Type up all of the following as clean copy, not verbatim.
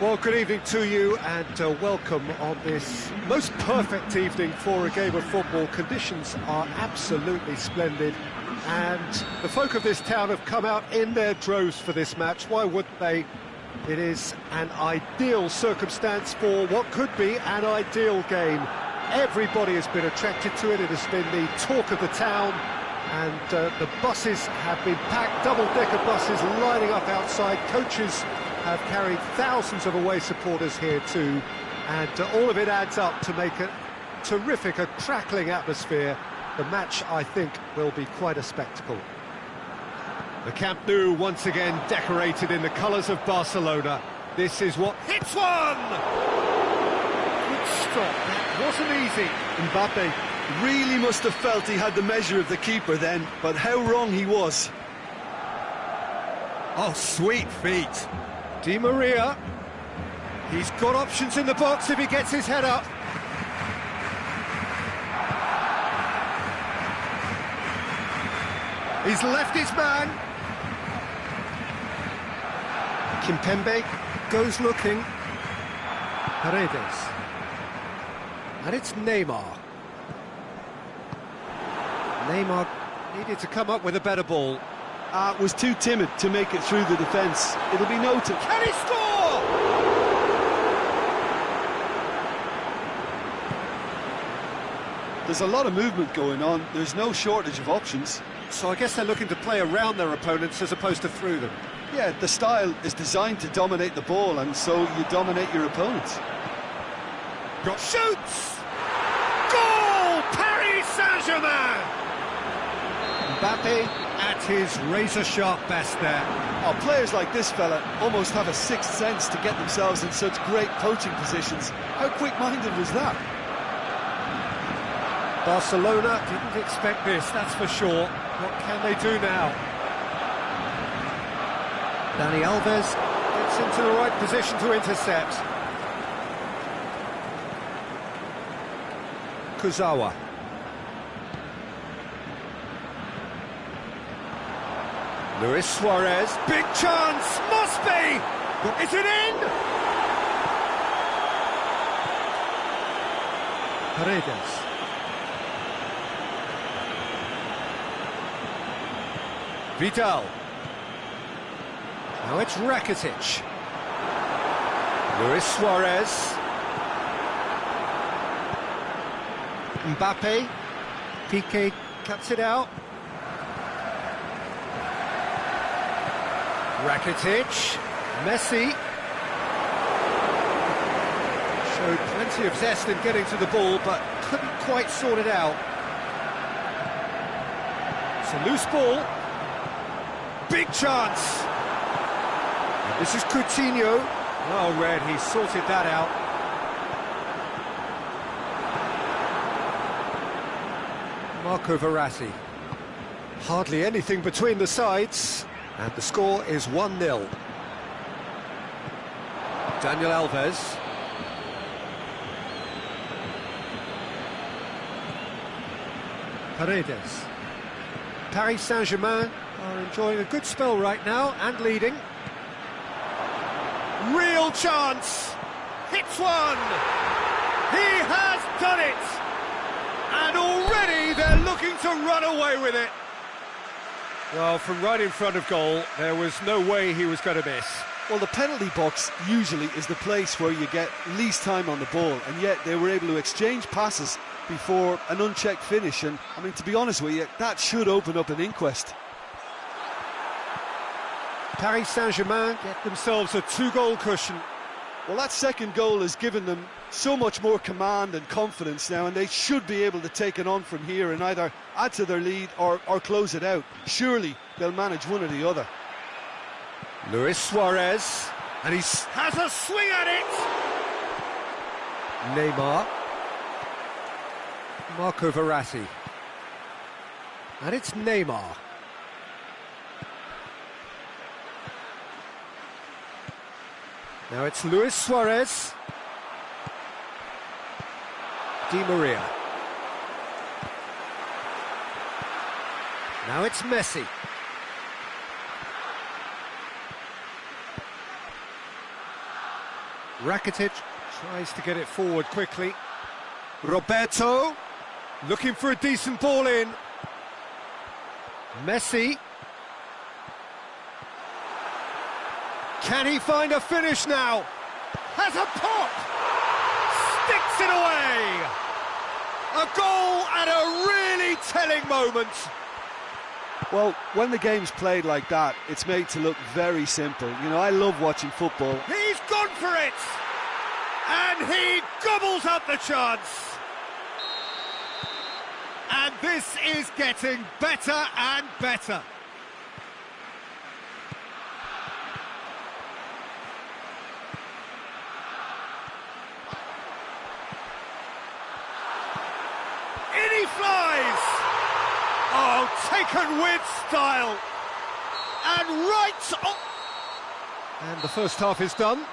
Well, good evening to you and welcome on this most perfect evening for a game of football. Conditions are absolutely splendid and the folk of this town have come out in their droves for this match. Why wouldn't they? It is an ideal circumstance for what could be an ideal game. Everybody has been attracted to it. It has been the talk of the town, and the buses have been packed, double-decker buses lining up outside. Coaches have carried thousands of away supporters here too, and all of it adds up to make a terrific, a crackling atmosphere. The match, I think, will be quite a spectacle. The Camp Nou once again decorated in the colours of Barcelona. This is what... Hits one! Good stop, that wasn't easy. Mbappe really must have felt he had the measure of the keeper then, but how wrong he was. Oh, sweet feet. Di Maria, he's got options in the box if he gets his head up. He's left his man. Kimpembe goes looking. Paredes. And it's Neymar. Neymar needed to come up with a better ball. Was too timid to make it through the defence. It'll be noted. Can he score? There's a lot of movement going on. There's no shortage of options. So I guess they're looking to play around their opponents as opposed to through them. Yeah, the style is designed to dominate the ball, and so you dominate your opponents. Got shoots! Goal! Paris Saint-Germain! Mbappe at his razor-sharp best there. Oh, players like this fella almost have a sixth sense to get themselves in such great poaching positions. How quick-minded was that? Barcelona didn't expect this, that's for sure. What can they do now? Dani Alves gets into the right position to intercept. Kurzawa. Luis Suarez, big chance, must be! Is it in? Paredes. Vidal. Now it's Rakitic. Luis Suarez. Mbappe. Piqué cuts it out. Rakitic. Messi. Showed plenty of zest in getting to the ball, but couldn't quite sort it out. It's a loose ball. Big chance! This is Coutinho. Well read, he sorted that out. Marco Verratti. Hardly anything between the sides, and the score is 1-0. Daniel Alves. Paredes. Paris Saint-Germain are enjoying a good spell right now and leading. Real chance! Hits one! He has done it! And already they're looking to run away with it. Well, from right in front of goal, there was no way he was going to miss. Well, the penalty box usually is the place where you get least time on the ball, and yet they were able to exchange passes before an unchecked finish, and I mean, to be honest with you, that should open up an inquest. Paris Saint-Germain get themselves a 2-goal cushion. Well, that second goal has given them so much more command and confidence now, and they should be able to take it on from here and either add to their lead or close it out. Surely they'll manage one or the other. Luis Suarez, and he has a swing at it! Neymar. Marco Verratti. And it's Neymar. Now it's Luis Suarez. Di Maria. Now it's Messi. Rakitic tries to get it forward quickly. Roberto looking for a decent ball in. Messi. Can he find a finish now? Has a pop! Sticks it away! A goal at a really telling moment. Well, when the game's played like that, it's made to look very simple. You know, I love watching football. He's gone for it! And he gobbles up the chance! And this is getting better and better. In he flies! Oh, taken with style! And right on... And the first half is done.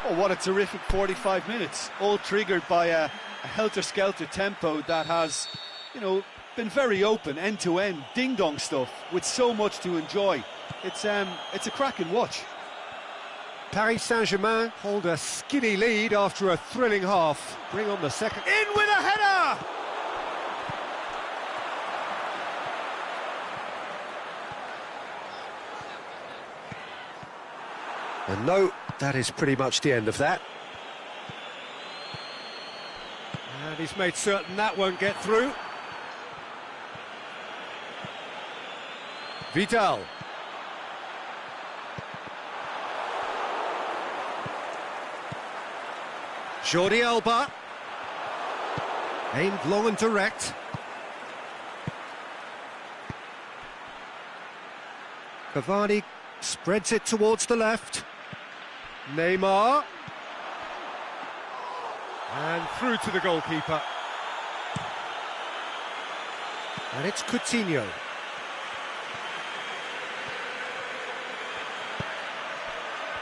Oh, what a terrific 45 minutes, all triggered by a helter-skelter tempo that has, you know, been very open, end-to-end, ding-dong stuff, with so much to enjoy. It's a cracking watch. Paris Saint-Germain hold a skinny lead after a thrilling half. Bring on the second. In with a header! And no, that is pretty much the end of that. And he's made certain that won't get through. Vidal. Jordi Alba. Aimed long and direct. Cavani spreads it towards the left. Neymar. And through to the goalkeeper. And it's Coutinho.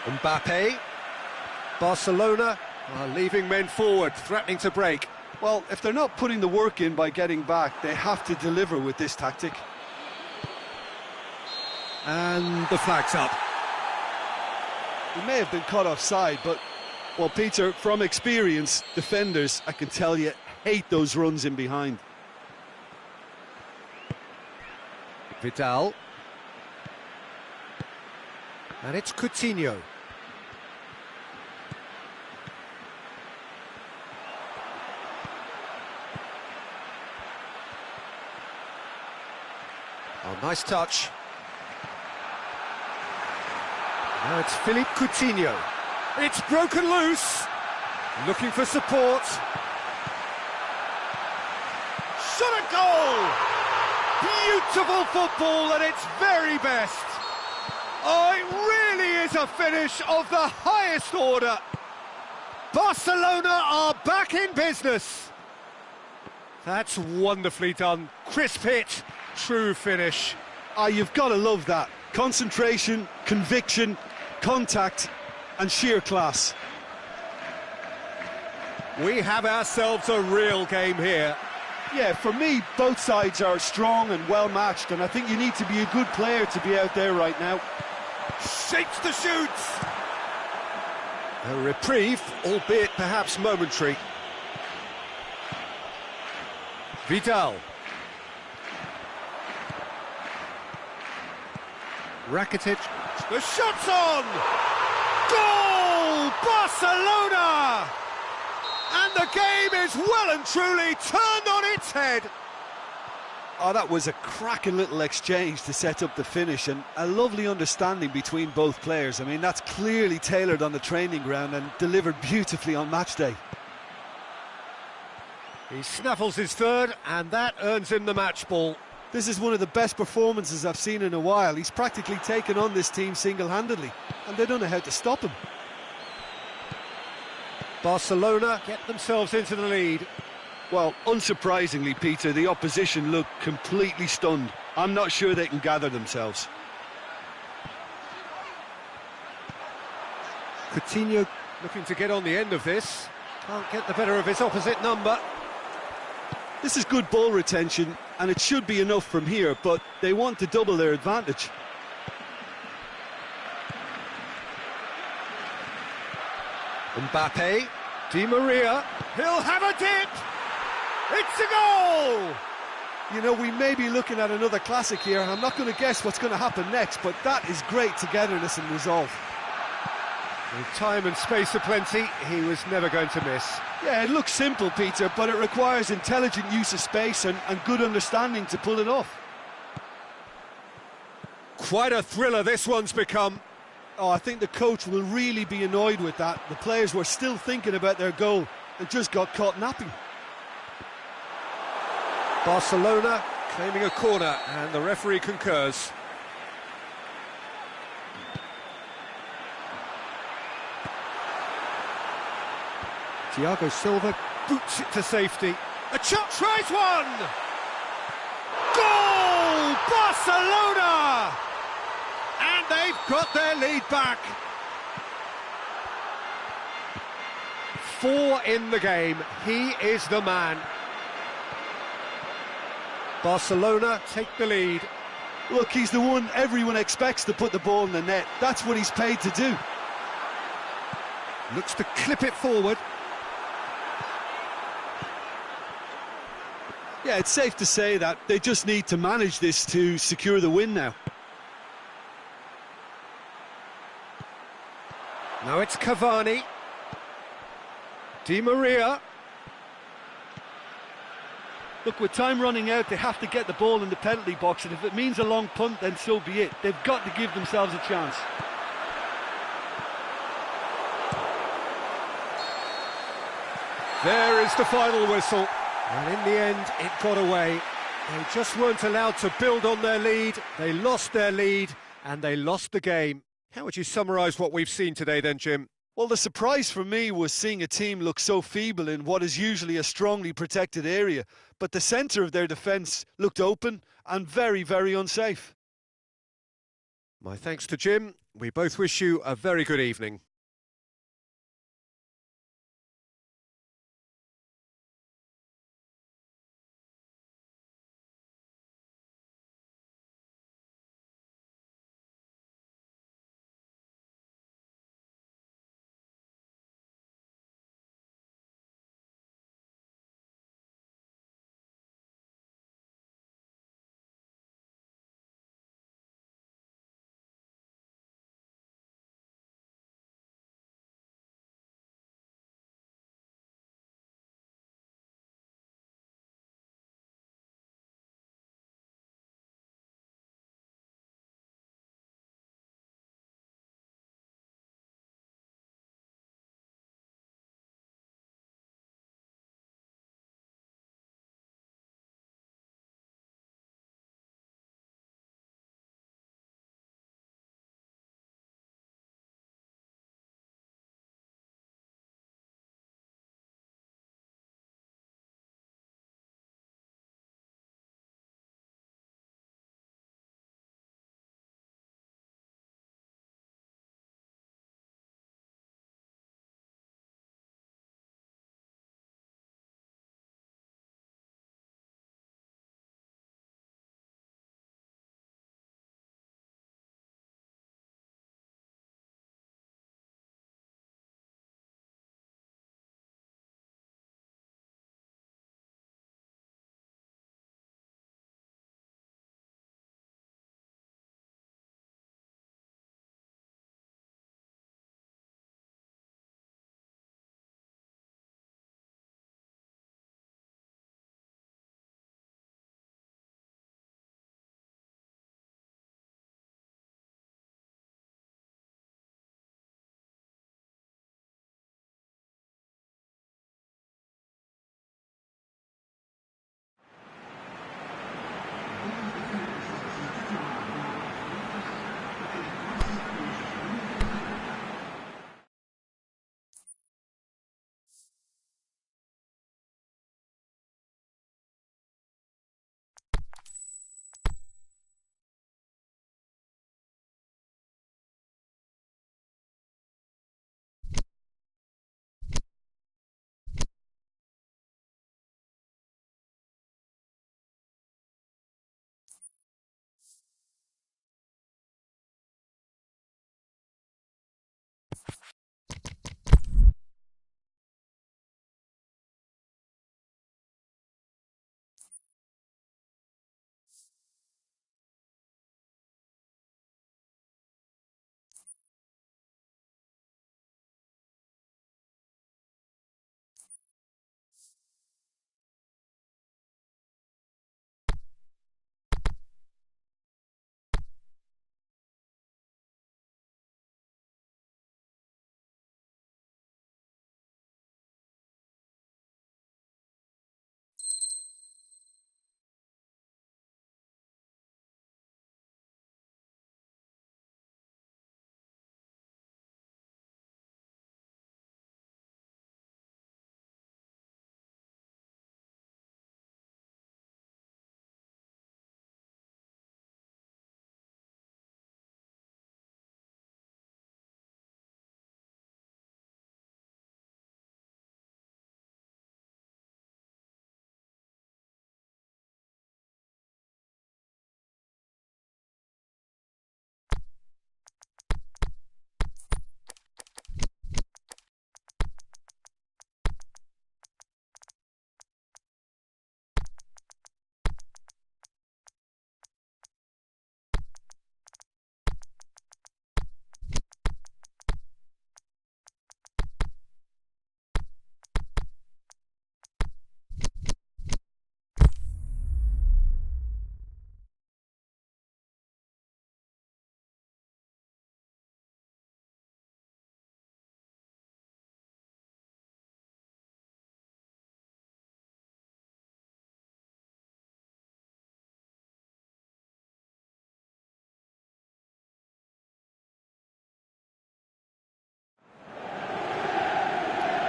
Mbappe. Barcelona are leaving men forward, threatening to break. Well, if they're not putting the work in by getting back, they have to deliver with this tactic. And the flag's up. He may have been caught offside, but, well, Peter, from experience, defenders, I can tell you, hate those runs in behind. Vidal. And it's Coutinho. Oh, nice touch. Now it's Philippe Coutinho. It's broken loose. Looking for support. Shot a goal! Beautiful football at its very best. Oh, it really is a finish of the highest order. Barcelona are back in business. That's wonderfully done. Crisp hit, true finish. Ah, you've got to love that. Concentration, conviction, contact and sheer class. We have ourselves a real game here. Yeah, for me, both sides are strong and well matched, and I think you need to be a good player to be out there right now. Shapes the shoots. A reprieve, albeit perhaps momentary. Vidal. Rakitic. The shot's on! Goal! Barcelona! And the game is well and truly turned on its head. Oh, that was a cracking little exchange to set up the finish, and a lovely understanding between both players. I mean, that's clearly tailored on the training ground and delivered beautifully on match day. He snaffles his third, and that earns him the match ball. This is one of the best performances I've seen in a while. He's practically taken on this team single-handedly, and they don't know how to stop him. Barcelona get themselves into the lead. Well, unsurprisingly, Peter, the opposition look completely stunned. I'm not sure they can gather themselves. Coutinho looking to get on the end of this. Can't get the better of his opposite number. This is good ball retention, and it should be enough from here, but they want to double their advantage. Mbappe, Di Maria, he'll have a dip! It's a goal! You know, we may be looking at another classic here, and I'm not going to guess what's going to happen next, but that is great togetherness and resolve. With time and space aplenty, he was never going to miss. Yeah, it looks simple, Peter, but it requires intelligent use of space and good understanding to pull it off. Quite a thriller this one's become. Oh, I think the coach will really be annoyed with that. The players were still thinking about their goal and just got caught napping. Barcelona claiming a corner, and the referee concurs. Thiago Silva boots it to safety. A shot, tries one! Goal! Barcelona! And they've got their lead back. 4 in the game. He is the man. Barcelona take the lead. Look, he's the one everyone expects to put the ball in the net. That's what he's paid to do. Looks to clip it forward. Yeah, it's safe to say that they just need to manage this to secure the win now. Now it's Cavani. Di Maria. Look, with time running out, they have to get the ball in the penalty box, and if it means a long punt, then so be it. They've got to give themselves a chance. There is the final whistle. And in the end, it got away. They just weren't allowed to build on their lead. They lost their lead, and they lost the game. How would you summarise what we've seen today then, Jim? Well, the surprise for me was seeing a team look so feeble in what is usually a strongly protected area. But the centre of their defence looked open and very, very unsafe. My thanks to Jim. We both wish you a very good evening.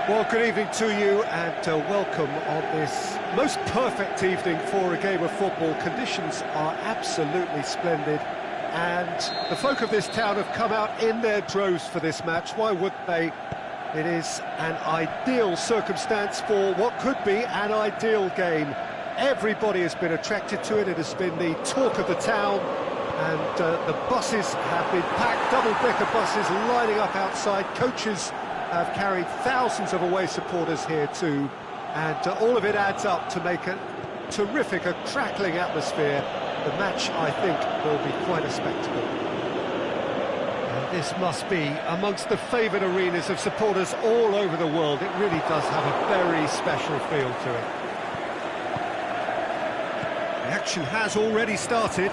Well, good evening to you and welcome on this most perfect evening for a game of football. Conditions are absolutely splendid and the folk of this town have come out in their droves for this match. Why wouldn't they? It is an ideal circumstance for what could be an ideal game. Everybody has been attracted to it. It has been the talk of the town, and the buses have been packed, double-decker buses lining up outside. Coaches have carried thousands of away supporters here too, and all of it adds up to make a terrific, a crackling atmosphere. The match, I think, will be quite a spectacle. And this must be amongst the favoured arenas of supporters all over the world. It really does have a very special feel to it. The action has already started.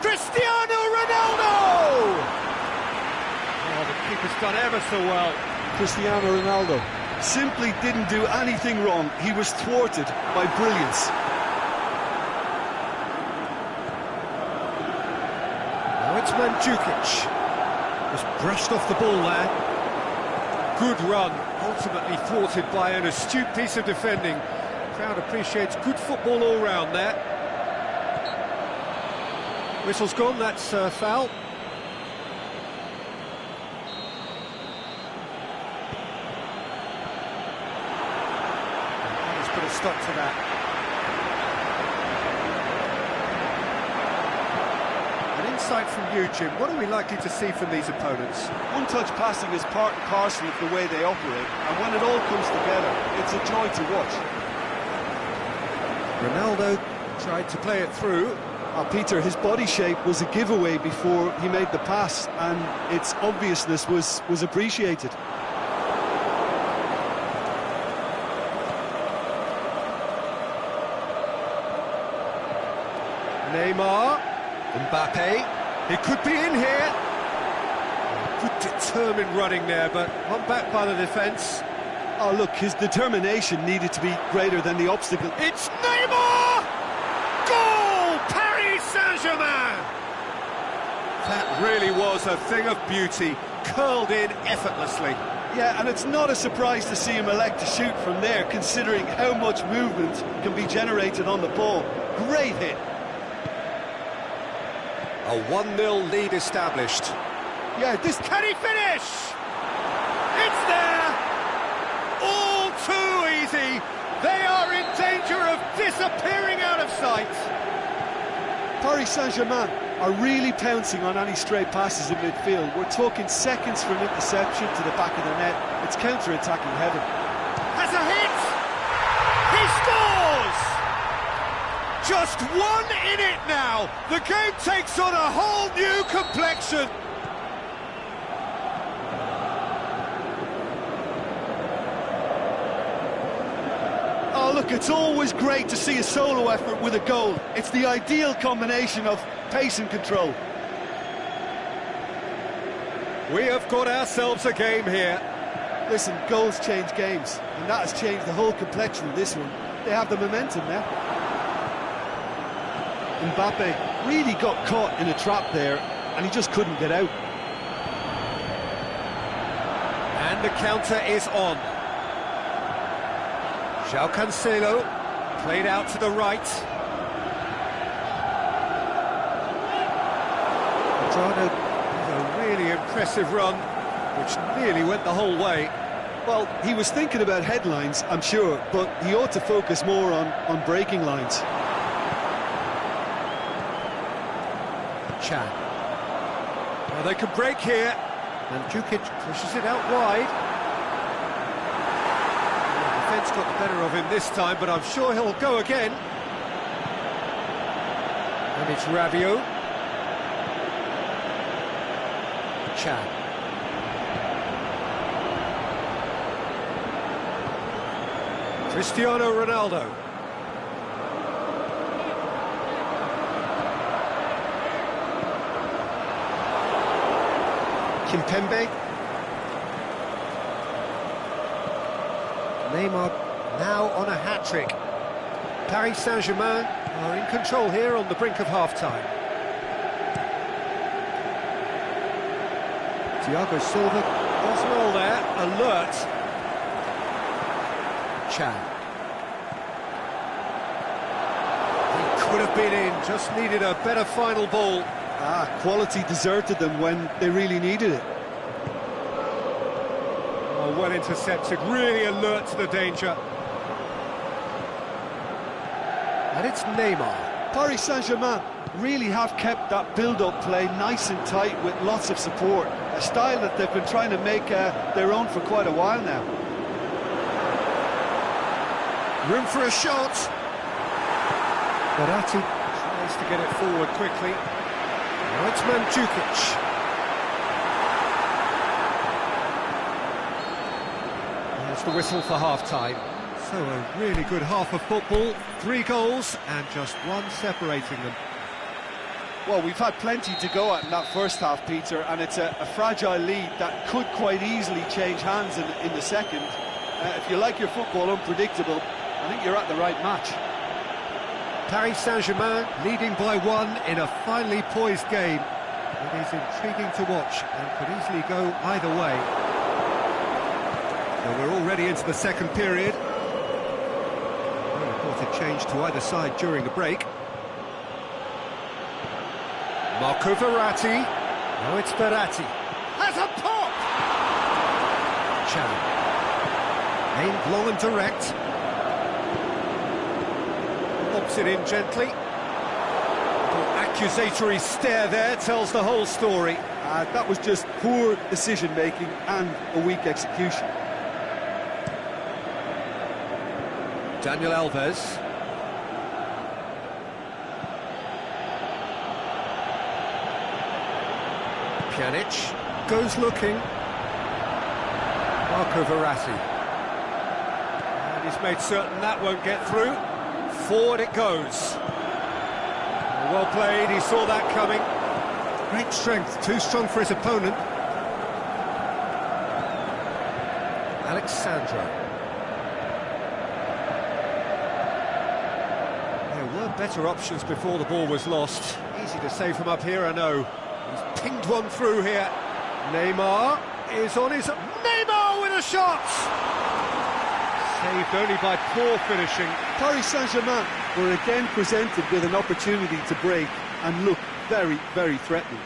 Cristiano Ronaldo! Oh, the keeper's done ever so well. Cristiano Ronaldo simply didn't do anything wrong. He was thwarted by brilliance. Now it's Mandzukic. Just brushed off the ball there. Good run, ultimately thwarted by an astute piece of defending. Crowd appreciates good football all round there. Whistle's gone, that's foul. He's put a stop to that. An insight from you, Jim. What are we likely to see from these opponents? One-touch passing is part and parcel of the way they operate, and when it all comes together, it's a joy to watch. Ronaldo tried to play it through. Peter, his body shape was a giveaway before he made the pass, and its obviousness was appreciated. Neymar, Mbappe, he could be in here. Good determined running there, but one back by the defence. Oh look, his determination needed to be greater than the obstacle. It's Neymar! Goal! Paris Saint-Germain! That really was a thing of beauty, curled in effortlessly. Yeah, and it's not a surprise to see him elect to shoot from there, considering how much movement can be generated on the ball. Great hit. A 1-0 lead established. Yeah, this... Can he finish? It's there! All too easy. They are in danger of disappearing out of sight. Paris Saint-Germain are really pouncing on any stray passes in midfield. We're talking seconds from interception to the back of the net. It's counter-attacking heaven. Has a hit! He scores! Just one in it now. The game takes on a whole new complexion. Oh, look, it's always great to see a solo effort with a goal. It's the ideal combination of pace and control. We have got ourselves a game here. Listen, goals change games, and that has changed the whole complexion of this one. They have the momentum now. Mbappe really got caught in a trap there, and he just couldn't get out. And the counter is on. João Cancelo, played out to the right. Madrano with a really impressive run, which nearly went the whole way. Well, he was thinking about headlines, I'm sure, but he ought to focus more on breaking lines. Chan. Well, they can break here. And Mandzukic pushes it out wide. The defence got the better of him this time, but I'm sure he'll go again. And it's Rabiot. Chan. Cristiano Ronaldo. Kimpembe. Neymar now on a hat-trick. Paris Saint-Germain are in control here on the brink of half-time. Thiago Silva does well there, alert. Chan. He could have been in, just needed a better final ball. Quality deserted them when they really needed it. Oh, well intercepted, really alert to the danger. And it's Neymar. Paris Saint-Germain really have kept that build-up play nice and tight with lots of support, a style that they've been trying to make their own for quite a while now. Room for a shot. Verratti tries to get it forward quickly. Now it's Mandzukic. There's the whistle for half-time. So a really good half of football, 3 goals and just one separating them. Well, we've had plenty to go at in that first half, Peter, and it's a fragile lead that could quite easily change hands in the second. If you like your football unpredictable, I think you're at the right match. Paris Saint-Germain leading by 1 in a finely poised game. It is intriguing to watch and could easily go either way. So we're already into the second period. No reported change to either side during the break. Marco Verratti. Now it's Verratti. Has a pop! Chan. Aimed long and direct. Pops it in gently. Little accusatory stare there tells the whole story. That was just poor decision-making and a weak execution. Daniel Alves. Pjanic goes looking. Marco Verratti. And he's made certain that won't get through. Forward it goes. Well played, he saw that coming. Great strength, too strong for his opponent. Alex Sandro. There were better options before the ball was lost. Easy to save from up here, I know. He's pinged one through here. Neymar is on his... Neymar with a shot! Saved only by poor finishing. Paris Saint-Germain were again presented with an opportunity to break and look very, very threatening.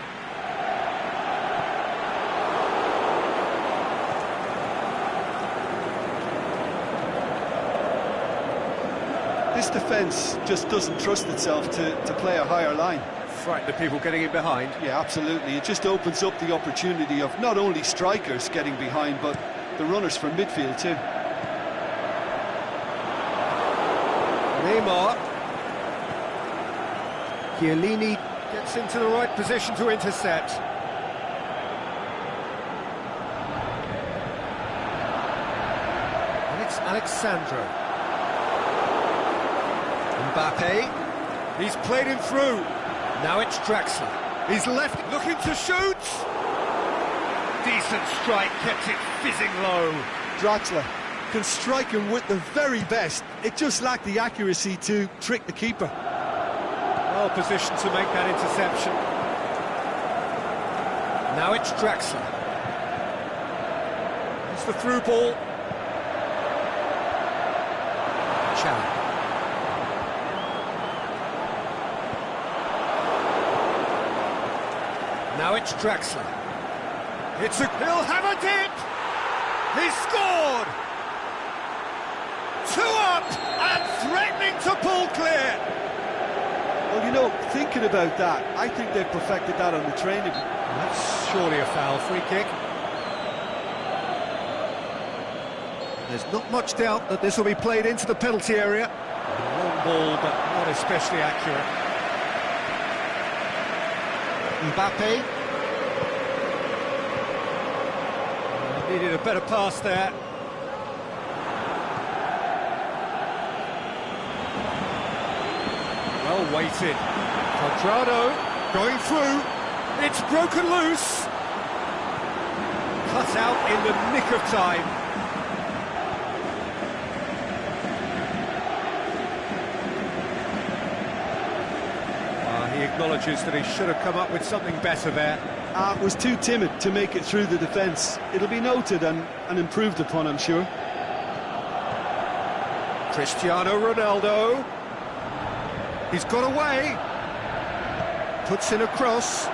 This defence just doesn't trust itself to play a higher line. Frighten the people getting in behind. Yeah, absolutely. It just opens up the opportunity of not only strikers getting behind, but the runners from midfield too. Neymar. Chiellini gets into the right position to intercept. And it's Alex Sandro. Mbappe. He's played him through. Now it's Draxler. He's left, looking to shoot. Decent strike, kept it fizzing low. Draxler can strike him with the very best. It just lacked the accuracy to trick the keeper. Well positioned to make that interception. Now it's Draxler. It's the through ball. Chan. Now it's Draxler. He'll have a dip! He's scored! 2 up and threatening to pull clear! Well, you know, thinking about that, I think they've perfected that on the training. That's surely a foul, free kick. There's not much doubt that this will be played into the penalty area. Long ball, but not especially accurate. Mbappe. Needed a better pass there. Well weighted. Cuadrado going through. It's broken loose. Cut out in the nick of time. He acknowledges that he should have come up with something better there. Was too timid to make it through the defence. It'll be noted and improved upon, I'm sure. Cristiano Ronaldo. He's got away. Puts in a cross.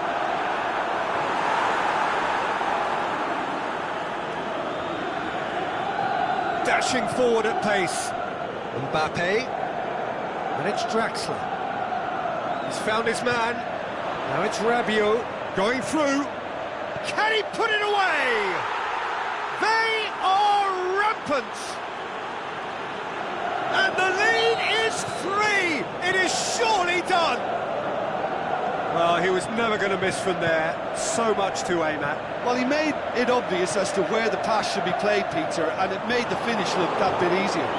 Dashing forward at pace. Mbappe. And it's Draxler. He's found his man. Now it's Rabiot going through. Can he put it away? They are rampant. And the lead is 3. It is surely done. Well, he was never going to miss from there. So much to aim at. Well, he made it obvious as to where the pass should be played, Peter, and it made the finish look that bit easier.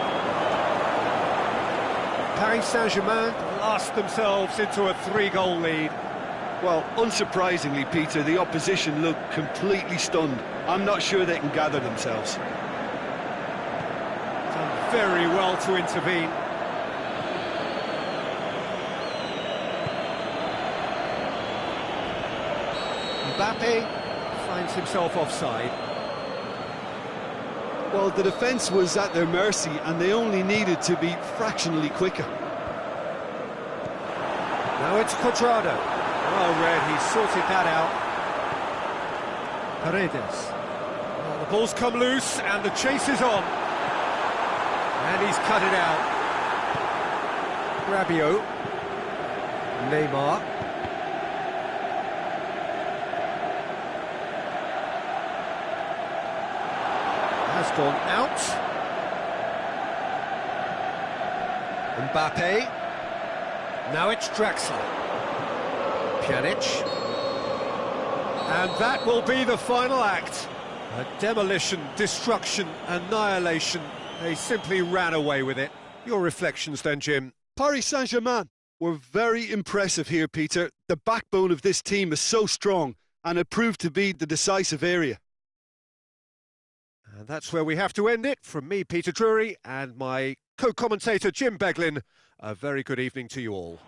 Paris Saint-Germain blast themselves into a 3-goal lead. Well, unsurprisingly, Peter, the opposition looked completely stunned. I'm not sure they can gather themselves. Done very well to intervene. Mbappe finds himself offside. Well, the defence was at their mercy and they only needed to be fractionally quicker. Now it's Cuadrado. Well read, he sorted that out. Paredes. Well, the ball's come loose and the chase is on. And he's cut it out. Rabiot. Neymar. Has gone out. Mbappe. Now it's Draxler. Pjanic. And that will be the final act. A demolition, destruction, annihilation. They simply ran away with it. Your reflections then, Jim? Paris Saint-Germain were very impressive here, Peter. The backbone of this team is so strong and it proved to be the decisive area. And that's where we have to end it. From me, Peter Drury, and my co-commentator, Jim Beglin. A very good evening to you all.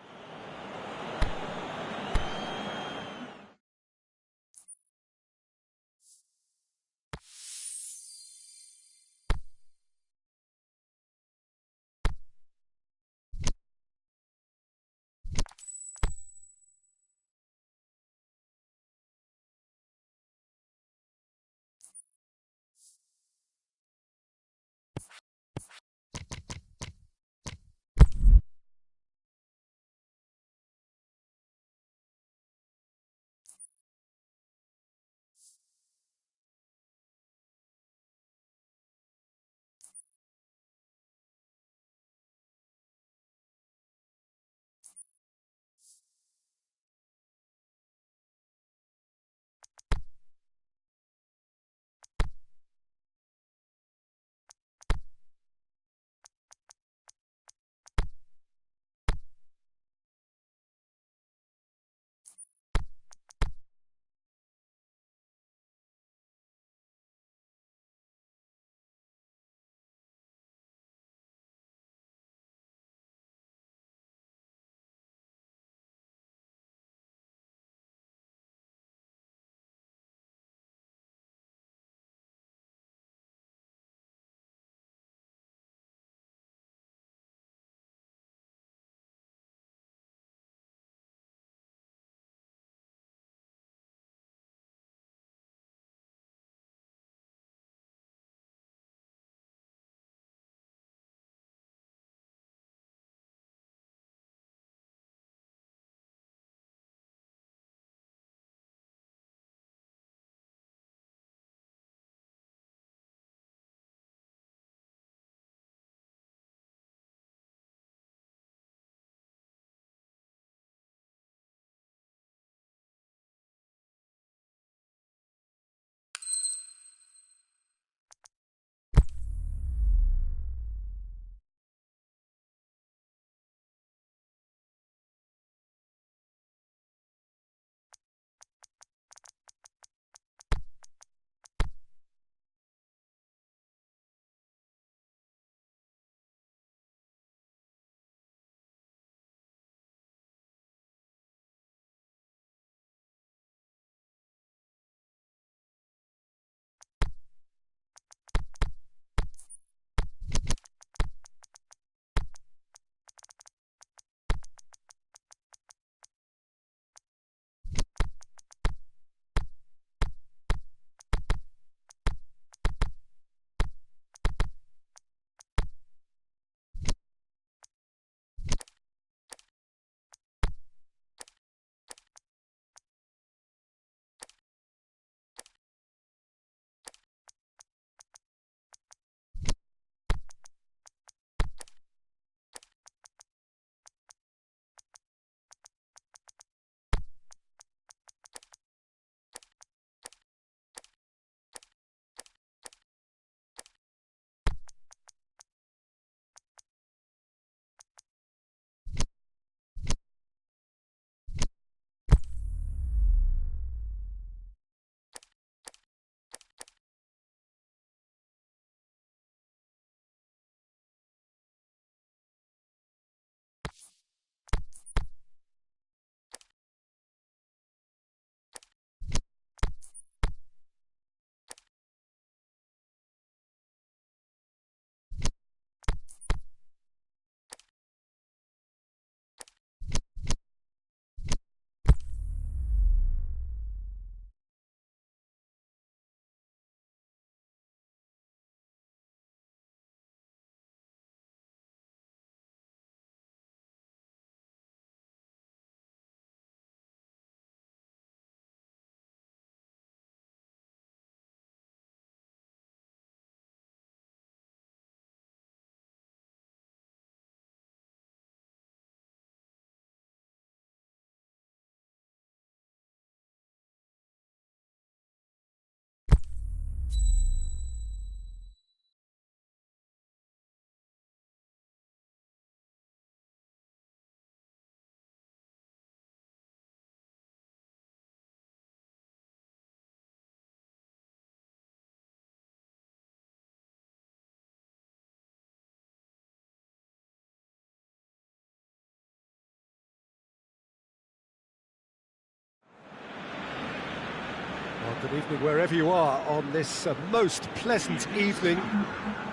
Good evening wherever you are on this most pleasant evening.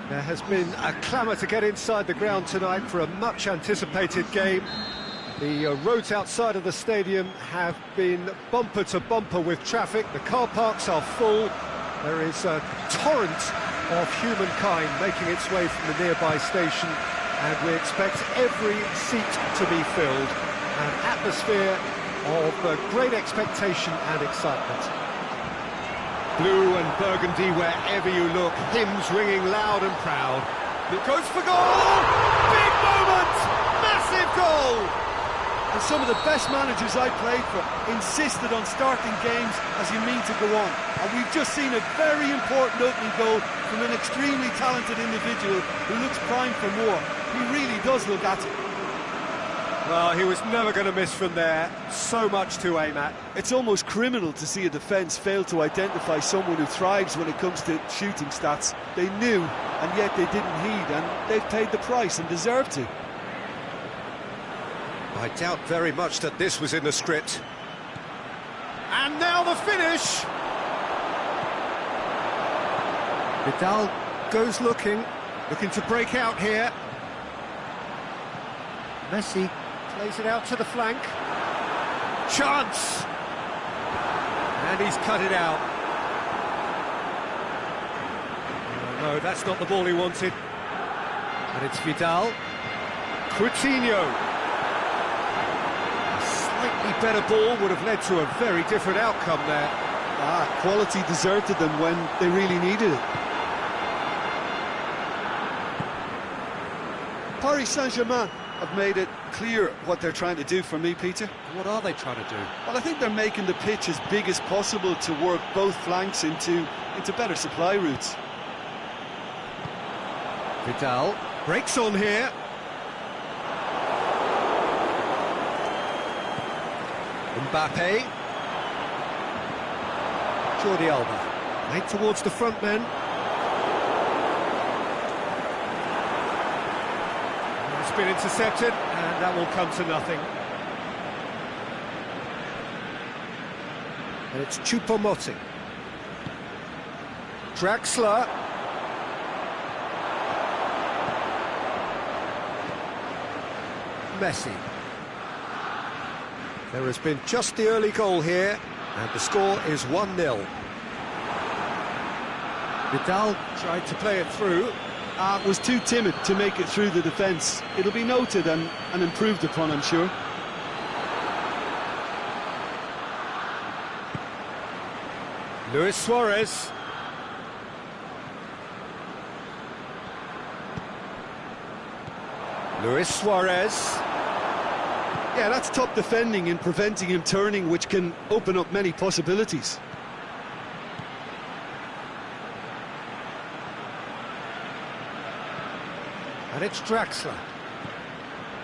There has been a clamour to get inside the ground tonight for a much anticipated game. The roads outside of the stadium have been bumper to bumper with traffic. The car parks are full. There is a torrent of humankind making its way from the nearby station, and we expect every seat to be filled. An atmosphere of great expectation and excitement. Blue and burgundy wherever you look, hymns ringing loud and proud. It goes for goal! Big moment! Massive goal! And some of the best managers I played for insisted on starting games as you mean to go on. And we've just seen a very important opening goal from an extremely talented individual who looks primed for more. He really does look at it. Well, he was never going to miss from there. So much to aim at. It's almost criminal to see a defence fail to identify someone who thrives when it comes to shooting stats. They knew, and yet they didn't heed, and they've paid the price and deserve to. I doubt very much that this was in the script. And now the finish! Vidal goes looking to break out here. Messi plays it out to the flank. Chance! And he's cut it out. No, that's not the ball he wanted. And it's Vidal. Coutinho. A slightly better ball would have led to a very different outcome there. Quality deserted them when they really needed it. Paris Saint-Germain have made it clear what they're trying to do for me, Peter. What are they trying to do? Well, I think they're making the pitch as big as possible to work both flanks into better supply routes. Vidal breaks on here. Mbappe. Jordi Alba. Made towards the front men. It's been intercepted, and that will come to nothing. And it's Choupo-Moting. Draxler. Messi. There has been just the early goal here, and the score is 1-0. Vidal tried to play it through. Was too timid to make it through the defence. It'll be noted and improved upon, I'm sure. Luis Suarez. Luis Suarez. Yeah, that's top defending and preventing him turning, which can open up many possibilities. And it's Draxler.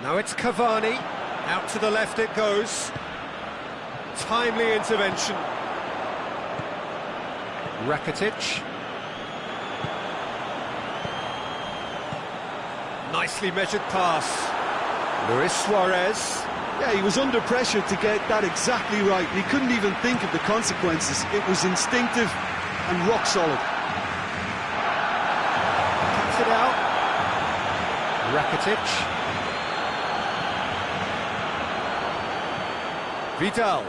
Now it's Cavani. Out to the left it goes. Timely intervention. Rakitic. Nicely measured pass. Luis Suarez. Yeah, he was under pressure to get that exactly right. He couldn't even think of the consequences. It was instinctive and rock solid. Cuts it out. Rakitic. Vidal.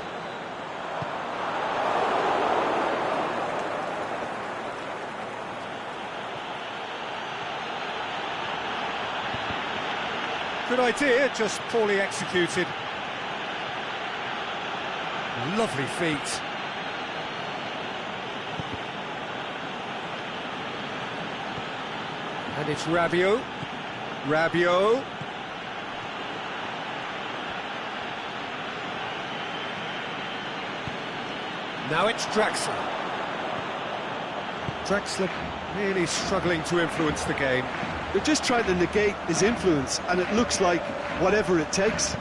Good idea, just poorly executed. Lovely feet. And it's Rabiot. Rabiot. Now it's Draxler. Draxler really struggling to influence the game. They're just trying to negate his influence, and it looks like whatever it takes.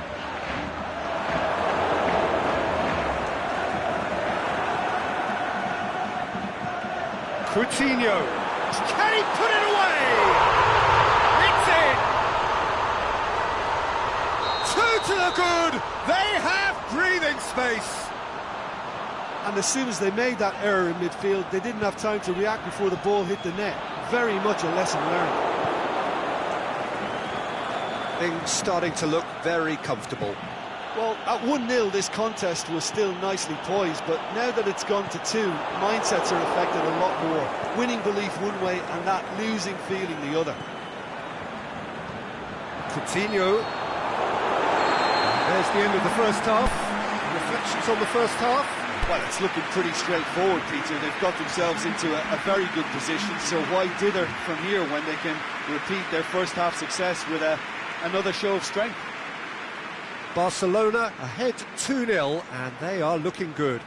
Coutinho. Can he put it away? It's in! Two to the good! They have breathing space! And as soon as they made that error in midfield, they didn't have time to react before the ball hit the net. Very much a lesson learned. Things starting to look very comfortable. Well, at 1-0 this contest was still nicely poised, but now that it's gone to 2, mindsets are affected a lot more. Winning belief one way and that losing feeling the other. Coutinho. There's the end of the first half. Reflections on the first half? Well, it's looking pretty straightforward, Peter. They've got themselves into a very good position, so why dither from here when they can repeat their first half success with another show of strength? Barcelona ahead 2-0, and they are looking good.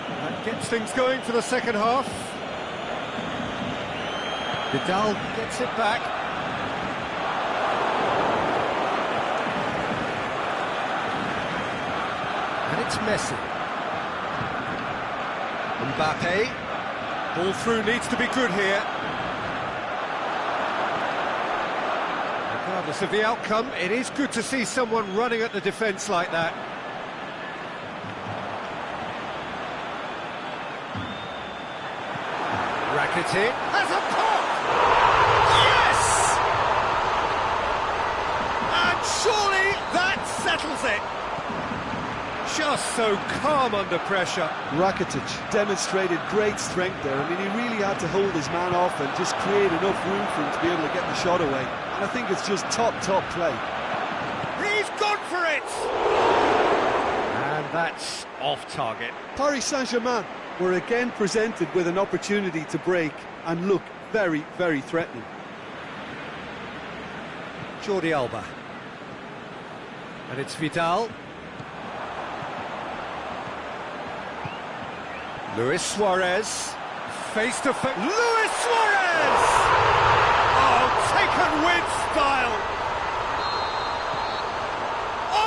That gets things going for the second half. Vidal gets it back. And it's Messi. Mbappe. Ball through needs to be good here. Regardless of the outcome, it is good to see someone running at the defence like that. Rakitic has a pop! Yes! And surely that settles it. Just so calm under pressure. Rakitic demonstrated great strength there. I mean, he really had to hold his man off and just create enough room for him to be able to get the shot away. And I think it's just top play. He's gone for it! And that's off target. Paris Saint-Germain were again presented with an opportunity to break and look very, very threatening. Jordi Alba. And it's Vidal. Luis Suarez, face to face. Luis Suarez! Oh, taken with style!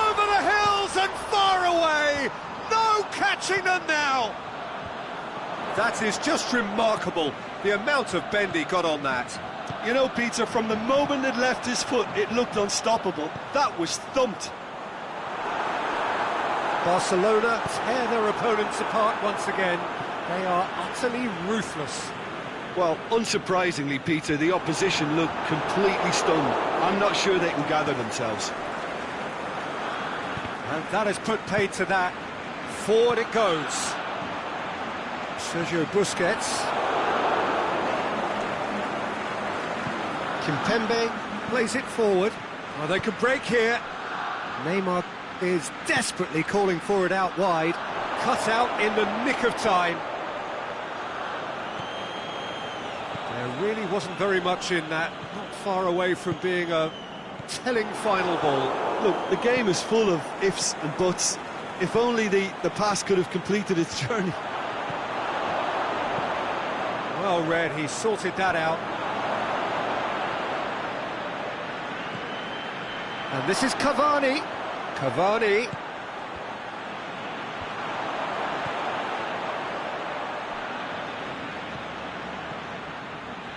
Over the hills and far away! No catching them now! That is just remarkable, the amount of bend he got on that. You know, Peter, from the moment it left his foot, it looked unstoppable. That was thumped. Barcelona tear their opponents apart once again. They are utterly ruthless. Well, unsurprisingly, Peter, the opposition look completely stunned. I'm not sure they can gather themselves. And that has put paid to that. Forward it goes. Sergio Busquets. Kimpembe plays it forward. Oh, they could break here. Neymar is desperately calling for it out wide. Cut out in the nick of time. There really wasn't very much in that. Not far away from being a telling final ball. Look, the game is full of ifs and buts. If only the pass could have completed its journey. Well read, he sorted that out. And this is Cavani. Cavani.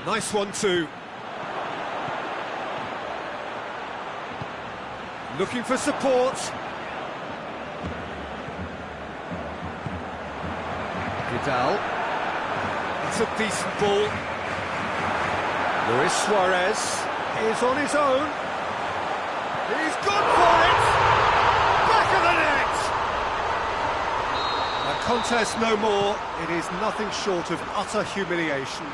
Nice one too. Looking for support. Vidal. It's a decent ball. Luis Suarez is on his own. He's gone for it! Back of the net! A contest no more. It is nothing short of utter humiliation.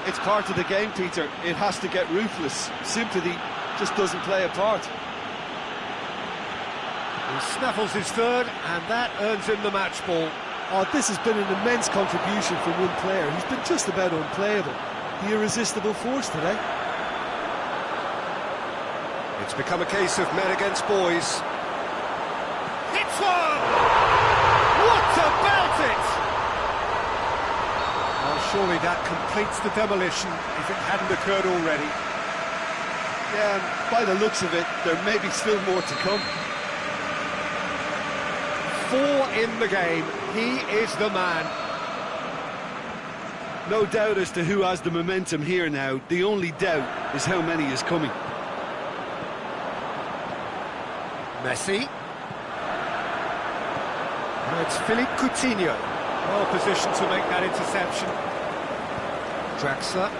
It's part of the game, Peter. It has to get ruthless. Sympathy just doesn't play a part. He snaffles his third, and that earns him the match ball. Oh, this has been an immense contribution from one player. He's been just about unplayable. The irresistible force today. It's become a case of men against boys. Hits one! What about it? Well, surely that completes the demolition if it hadn't occurred already. Yeah, and by the looks of it, there may be still more to come. 4 in the game. He is the man. No doubt as to who has the momentum here now. The only doubt is how many is coming. Messi. And it's Philippe Coutinho. Well positioned to make that interception. Draxler.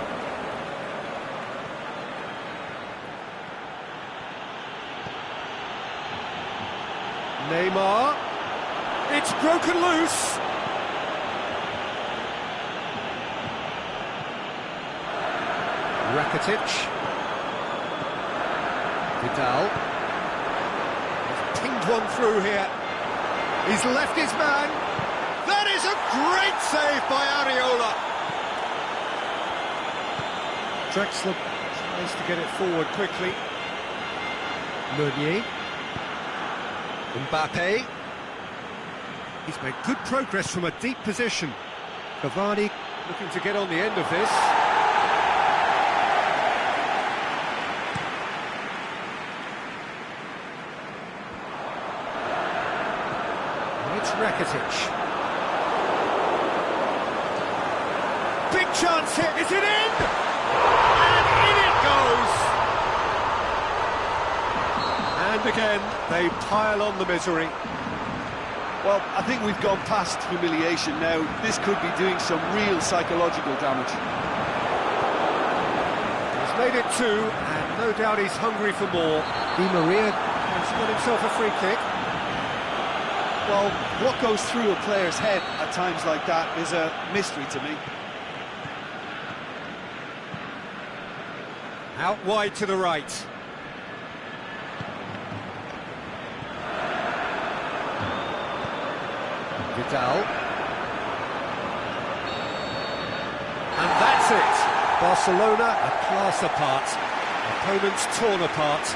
Neymar. It's broken loose. Rakitic. Vidal. He's pinged one through here. He's left his man. That is a great save by Areola. Draxler tries to get it forward quickly. Meunier. Mbappe. He's made good progress from a deep position. Cavani looking to get on the end of this. And it's Rakitic. Big chance here. Is it in? And in it goes. And again, they pile on the misery. Well, I think we've gone past humiliation now. This could be doing some real psychological damage. He's made it 2, and no doubt he's hungry for more. Di Maria has got himself a free kick. Well, what goes through a player's head at times like that is a mystery to me. Out wide to the right. Vidal. And that's it. Barcelona a class apart. Opponents torn apart.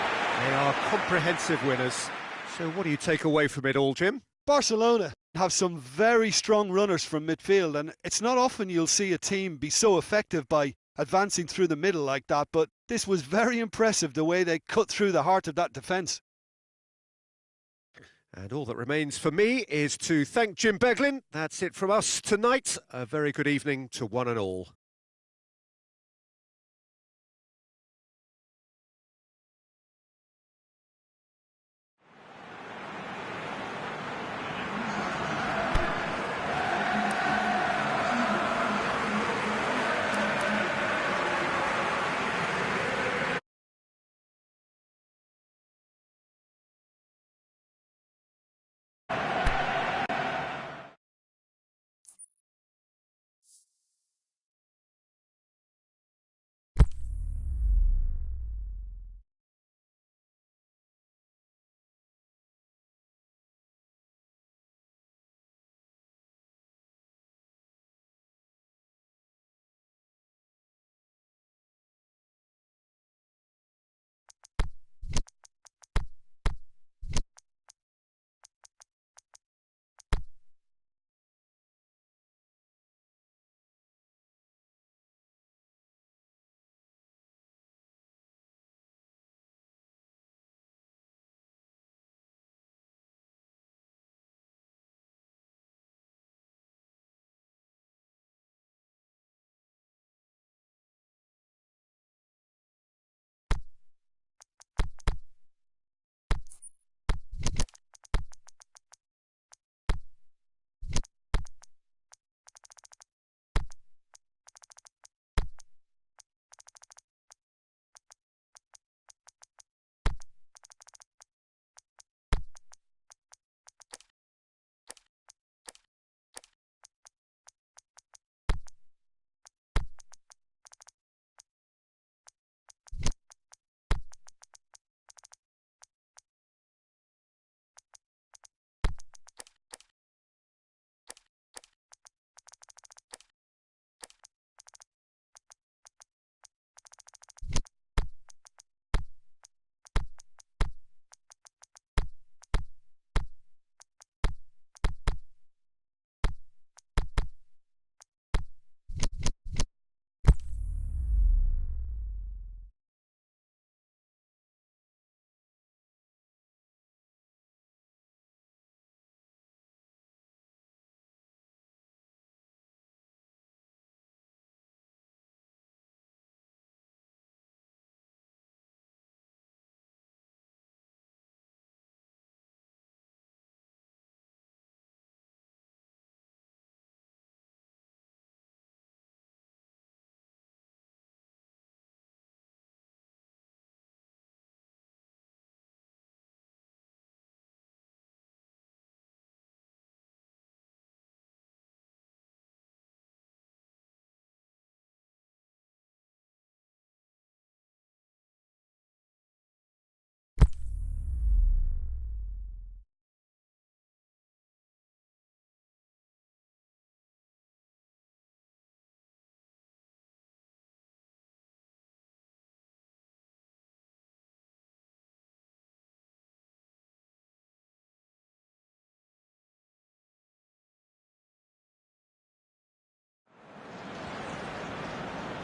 They are comprehensive winners. So what do you take away from it all, Jim? Barcelona have some very strong runners from midfield, and it's not often you'll see a team be so effective by advancing through the middle like that, but this was very impressive the way they cut through the heart of that defence. And all that remains for me is to thank Jim Beglin. That's it from us tonight. A very good evening to one and all.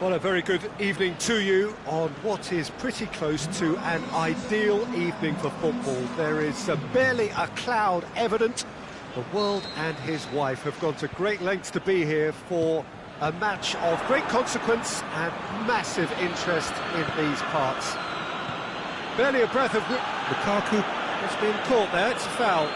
Well, a very good evening to you on what is pretty close to an ideal evening for football. There is barely a cloud evident. The world and his wife have gone to great lengths to be here for a match of great consequence and massive interest in these parts. Barely a breath of... Lukaku has been caught there, it's a foul.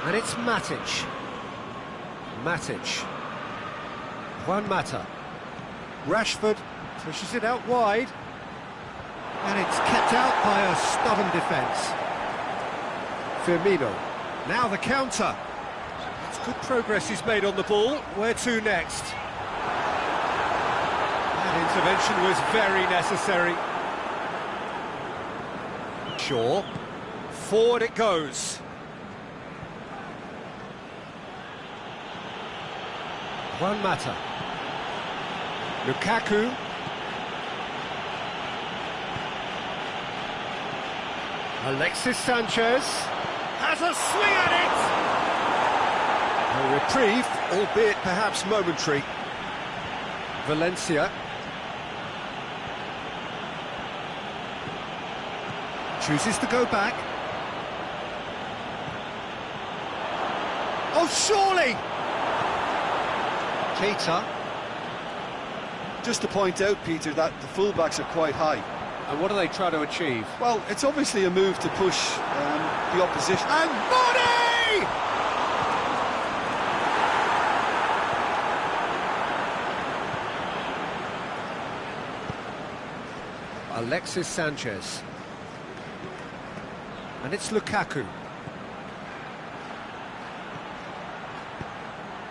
And it's Matic. Juan Mata. Rashford pushes it out wide. And it's kept out by a stubborn defence. Firmino. Now the counter. It's good progress he's made on the ball. Where to next? That intervention was very necessary. Shaw. Forward it goes. Juan Mata. Lukaku. Alexis Sanchez has a swing at it! A reprieve, albeit perhaps momentary. Valencia. Chooses to go back. Oh, surely! Keita. Just to point out, Peter, that the fullbacks are quite high. And what do they try to achieve? Well, it's obviously a move to push the opposition. And Mane! Alexis Sanchez. And it's Lukaku.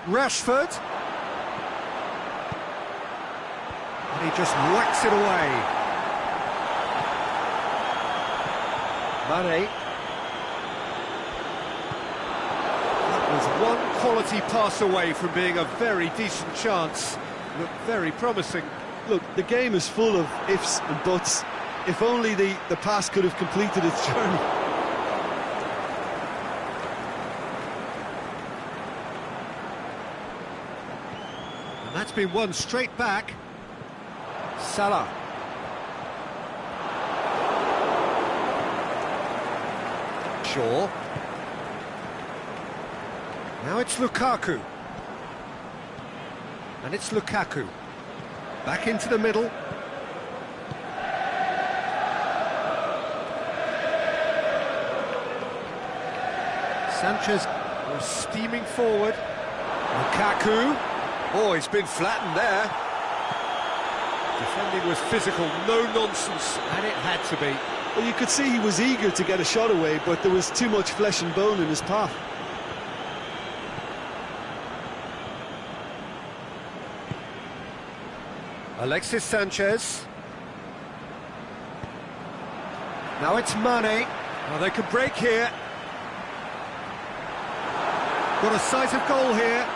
Rashford. And he just whacks it away. Mane. That was one quality pass away from being a very decent chance. Looked very promising. Look, the game is full of ifs and buts. If only the pass could have completed its journey. And that's been won straight back. Salah. Shaw. Now it's Lukaku. And it's Lukaku. Back into the middle. Sanchez was steaming forward. Lukaku. Oh, he's been flattened there. Defending was physical, no nonsense, and it had to be. Well, you could see he was eager to get a shot away, but there was too much flesh and bone in his path. Alexis Sanchez. Now it's Mane. Well, they could break here. Got a sight of goal here.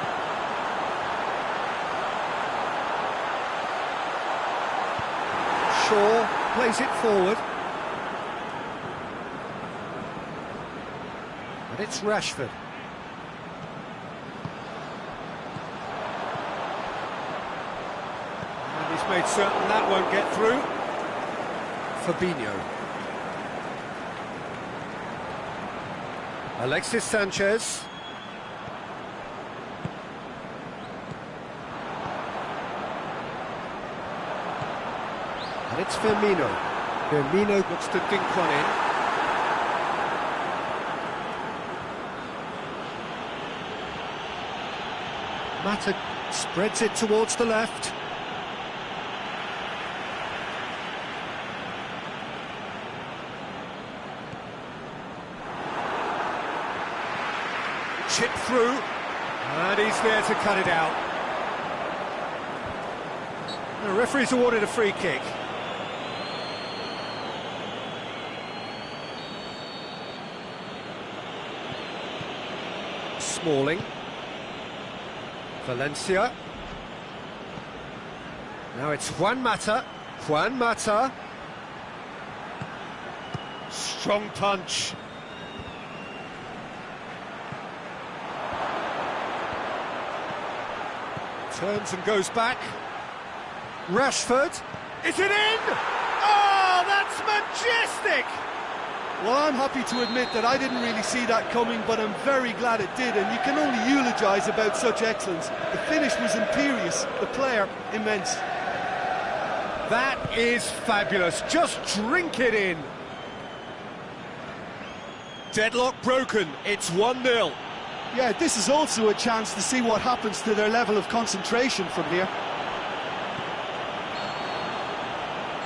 Shaw plays it forward. And it's Rashford. And he's made certain that won't get through. Fabinho. Alexis Sanchez. And it's Firmino. Firmino looks to dink one in. Mata spreads it towards the left. Chip through. And he's there to cut it out. The referee's awarded a free kick. Smalling. Valencia. Now it's Juan Mata. Juan Mata. strong punch. Turns and goes back. Rashford. Is it in? Oh, that's majestic! Well, I'm happy to admit that I didn't really see that coming, but I'm very glad it did, and you can only eulogise about such excellence. The finish was imperious, the player immense. That is fabulous. Just drink it in. Deadlock broken. It's 1-0. Yeah, this is also a chance to see what happens to their level of concentration from here.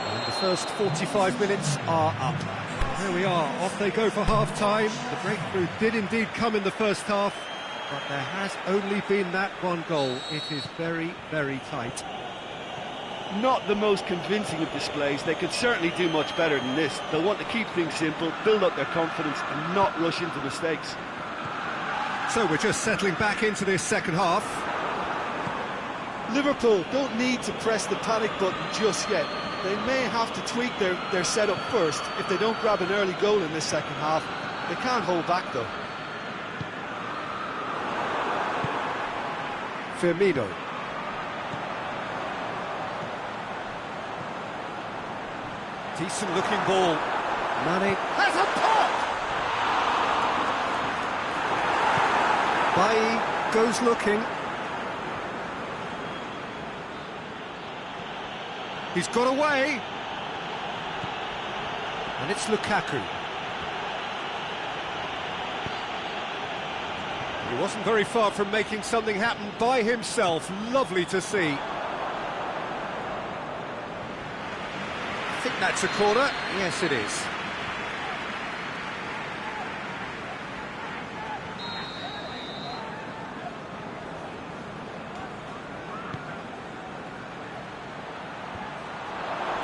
And the first 45 minutes are up. There we are, off they go for half-time. The breakthrough did indeed come in the first half, but there has only been that one goal. It is very, very tight. Not the most convincing of displays. They could certainly do much better than this. They'll want to keep things simple, build up their confidence and not rush into mistakes. So we're just settling back into this second half. Liverpool don't need to press the panic button just yet. They may have to tweak their setup first if they don't grab an early goal in this second half. They can't hold back though. Firmino. Decent looking ball. Mane has a pop! Bailly goes looking. He's got away. And it's Lukaku. He wasn't very far from making something happen by himself. Lovely to see. I think that's a corner. Yes, it is.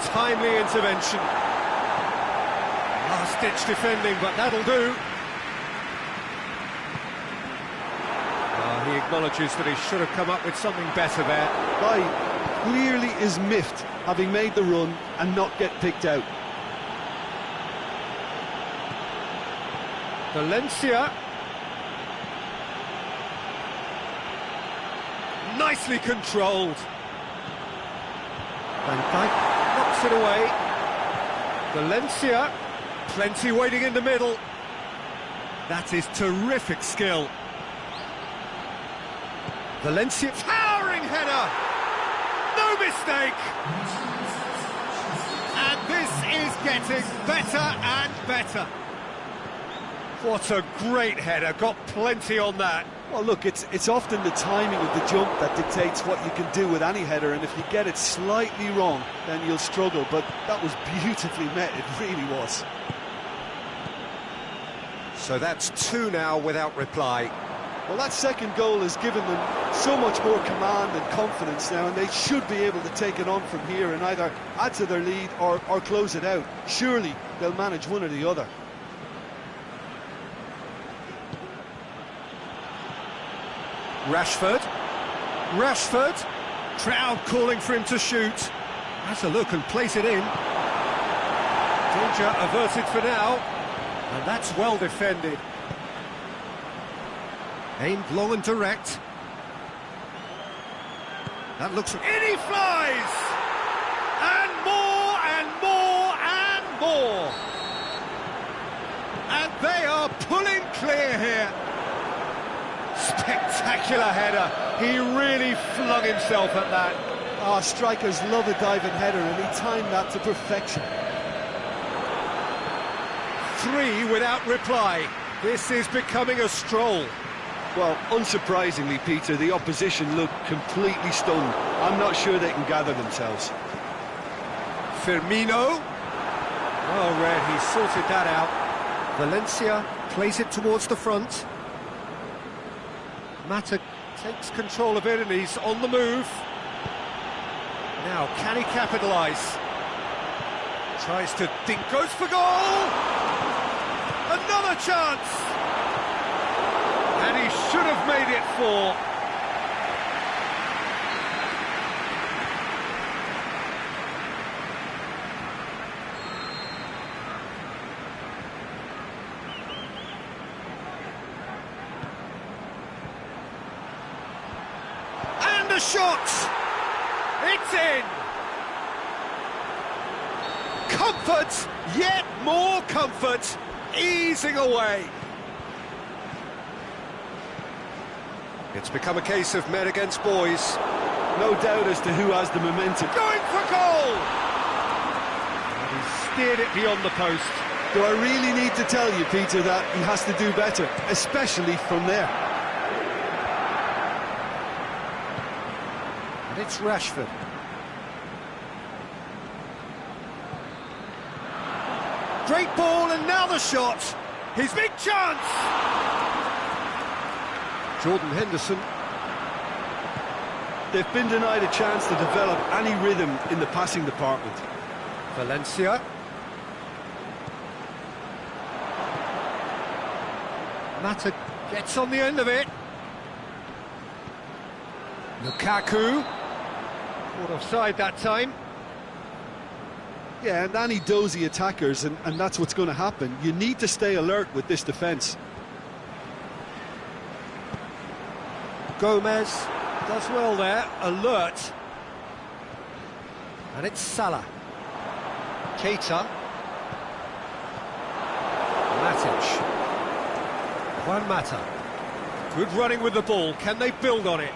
Timely intervention. Last-ditch defending, but that'll do. He acknowledges that he should have come up with something better there. Clearly is miffed, having made the run and not get picked out. Valencia. Nicely controlled. Van Dijk knocks it away. Valencia, plenty waiting in the middle. That is terrific skill. Valencia, towering header! No mistake! And this is getting better and better. What a great header, got plenty on that. Well, look, it's often the timing of the jump that dictates what you can do with any header, and if you get it slightly wrong, then you'll struggle, but that was beautifully met, it really was. So that's 2 now without reply. Well, that second goal has given them so much more command and confidence now, and they should be able to take it on from here and either add to their lead or close it out. Surely they'll manage one or the other. Rashford. Crowd calling for him to shoot. Has a look and plays it in. Danger averted for now. And that's well defended. Aimed long and direct. That looks... In he flies! And more and more and more! And they are pulling clear here. Spectacular header. He really flung himself at that. Strikers love a diving header, and he timed that to perfection. 3 without reply. This is becoming a stroll. Well, unsurprisingly, Peter, the opposition look completely stunned. I'm not sure they can gather themselves. Firmino. Well read, he sorted that out. Valencia plays it towards the front. Mata takes control of it and he's on the move. Now, can he capitalise? Tries to think, goes for goal! Another chance! And he should have made it 4. a shot! It's in! Comfort, yet more comfort, easing away. It's become a case of men against boys. No doubt as to who has the momentum. Going for goal! And he steered it beyond the post. Do I really need to tell you, Peter, that he has to do better, especially from there? And it's Rashford. Great ball, and now the shot. His big chance! Jordan Henderson. They've been denied a chance to develop any rhythm in the passing department. Valencia. Mata gets on the end of it. Lukaku. Caught offside that time. Yeah, and any dozy attackers, and that's what's going to happen. You need to stay alert with this defence. Gomez does well there, alert. And it's Salah. Keita. Matic. Juan Mata. Good running with the ball. Can they build on it?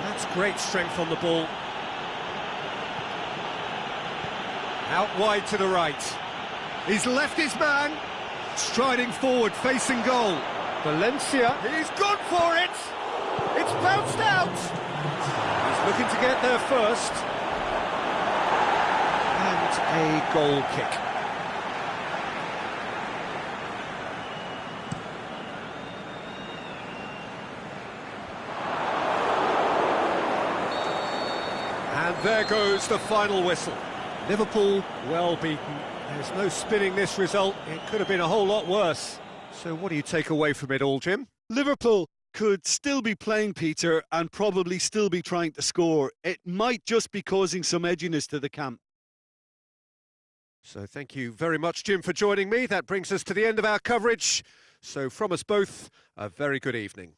That's great strength on the ball. Out wide to the right. He's left his man. Striding forward, facing goal. Valencia. He's gone for it. It's bounced out. He's looking to get there first. And a goal kick. And there goes the final whistle. Liverpool well beaten. There's no spinning this result. It could have been a whole lot worse. So what do you take away from it all, Jim? Liverpool could still be playing, Peter, and probably still be trying to score. It might just be causing some edginess to the camp. So thank you very much, Jim, for joining me. That brings us to the end of our coverage. So from us both, a very good evening.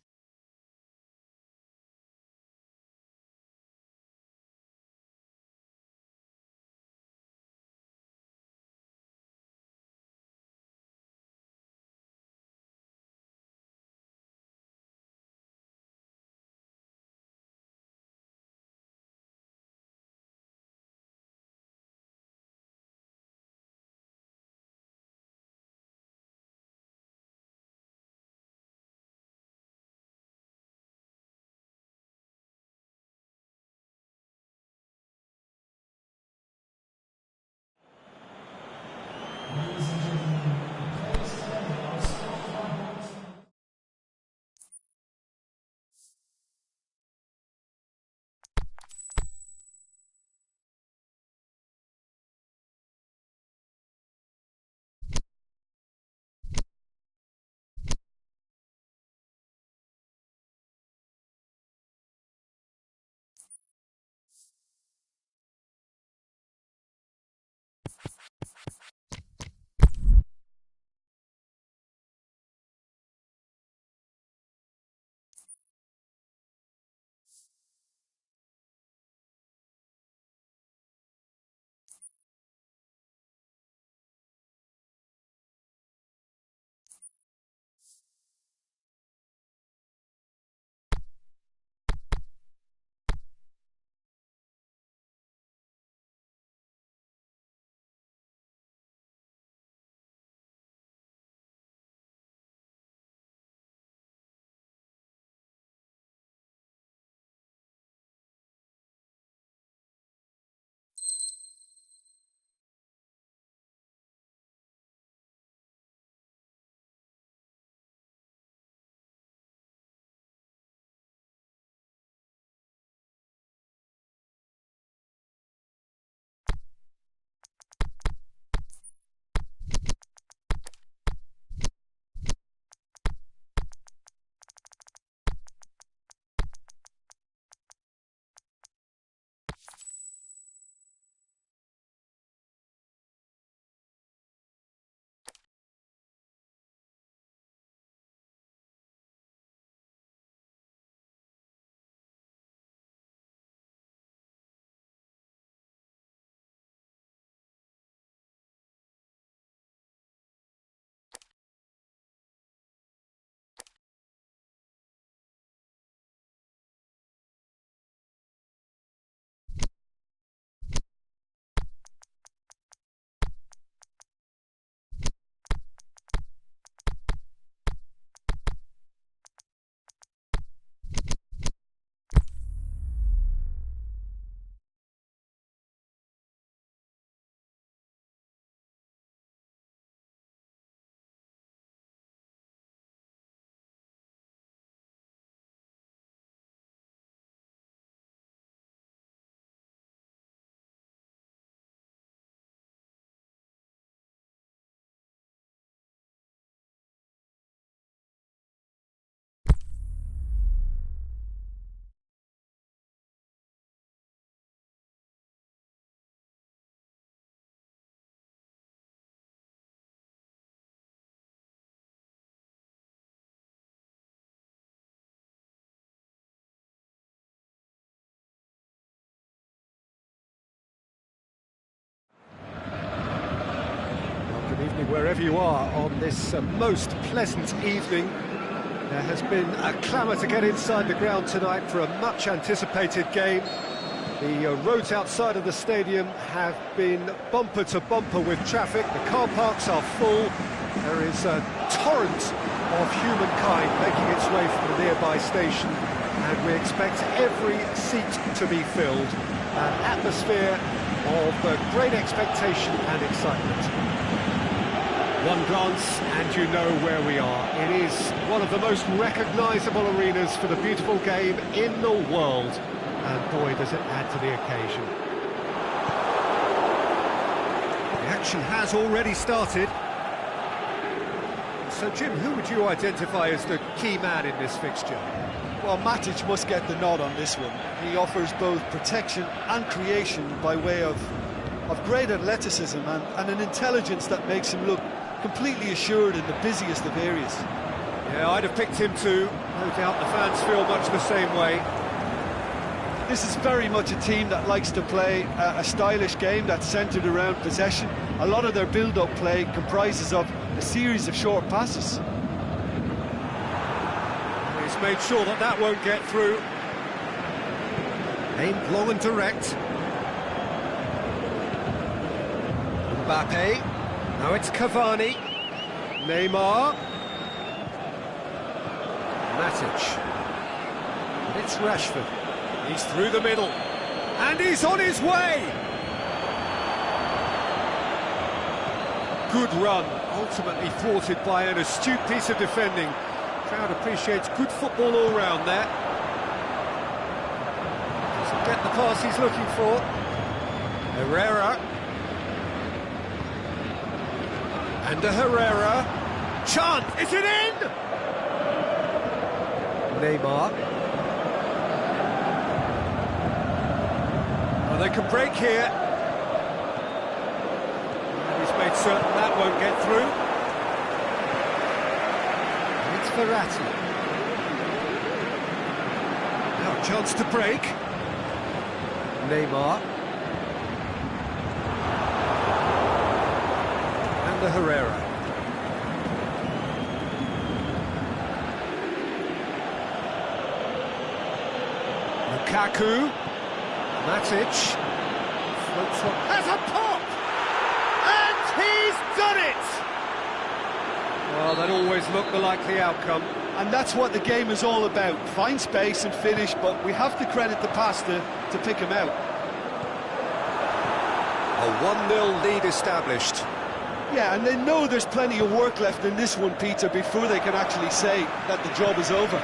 wherever you are on this most pleasant evening. There has been a clamour to get inside the ground tonight for a much-anticipated game. The roads outside of the stadium have been bumper to bumper with traffic. The car parks are full. There is a torrent of humankind making its way from the nearby station, and we expect every seat to be filled. An atmosphere of great expectation and excitement. One glance and you know where we are. It is one of the most recognisable arenas for the beautiful game in the world. And boy, does it add to the occasion. The action has already started. So, Jim, who would you identify as the key man in this fixture? Well, Matic must get the nod on this one. He offers both protection and creation by way of great athleticism and an intelligence that makes him look completely assured in the busiest of areas. Yeah, I'd have picked him too. No doubt the fans feel much the same way. This is very much a team that likes to play a stylish game that's centred around possession. A lot of their build-up play comprises of a series of short passes. He's made sure that that won't get through. Aimed long and direct. Mbappe. Now it's Cavani. Neymar. Matic. And it's Rashford. He's through the middle. And he's on his way! Good run, ultimately thwarted by an astute piece of defending. Crowd appreciates good football all round there. Doesn't get the pass he's looking for. Herrera. And a Herrera. Chance! Is it in? Neymar. Well, they can break here. And he's made certain that won't get through. And it's Verratti. Now a chance to break. Neymar. And the Herrera. Lukaku. Matic floats up, has a pop, and he's done it! Well, that always looked the likely outcome. And that's what the game is all about. Find space and finish, but we have to credit the pass to pick him out. A 1-0 lead established. Yeah, and they know there's plenty of work left in this one, Peter, before they can actually say that the job is over.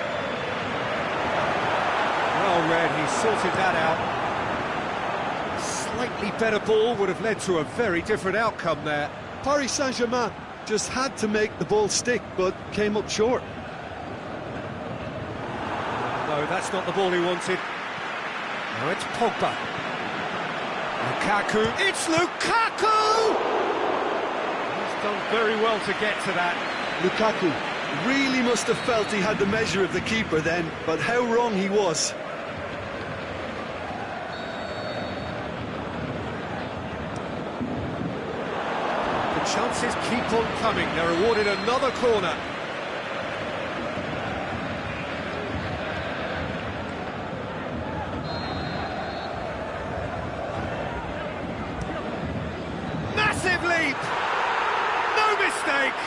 Well read, he sorted that out. Slightly better ball would have led to a very different outcome there. Paris Saint-Germain just had to make the ball stick, but came up short. No, that's not the ball he wanted. Now it's Pogba. Lukaku, it's Lukaku! He's done very well to get to that. Lukaku really must have felt he had the measure of the keeper then, but how wrong he was. Chances keep on coming. They're awarded another corner. Massive leap! No mistake!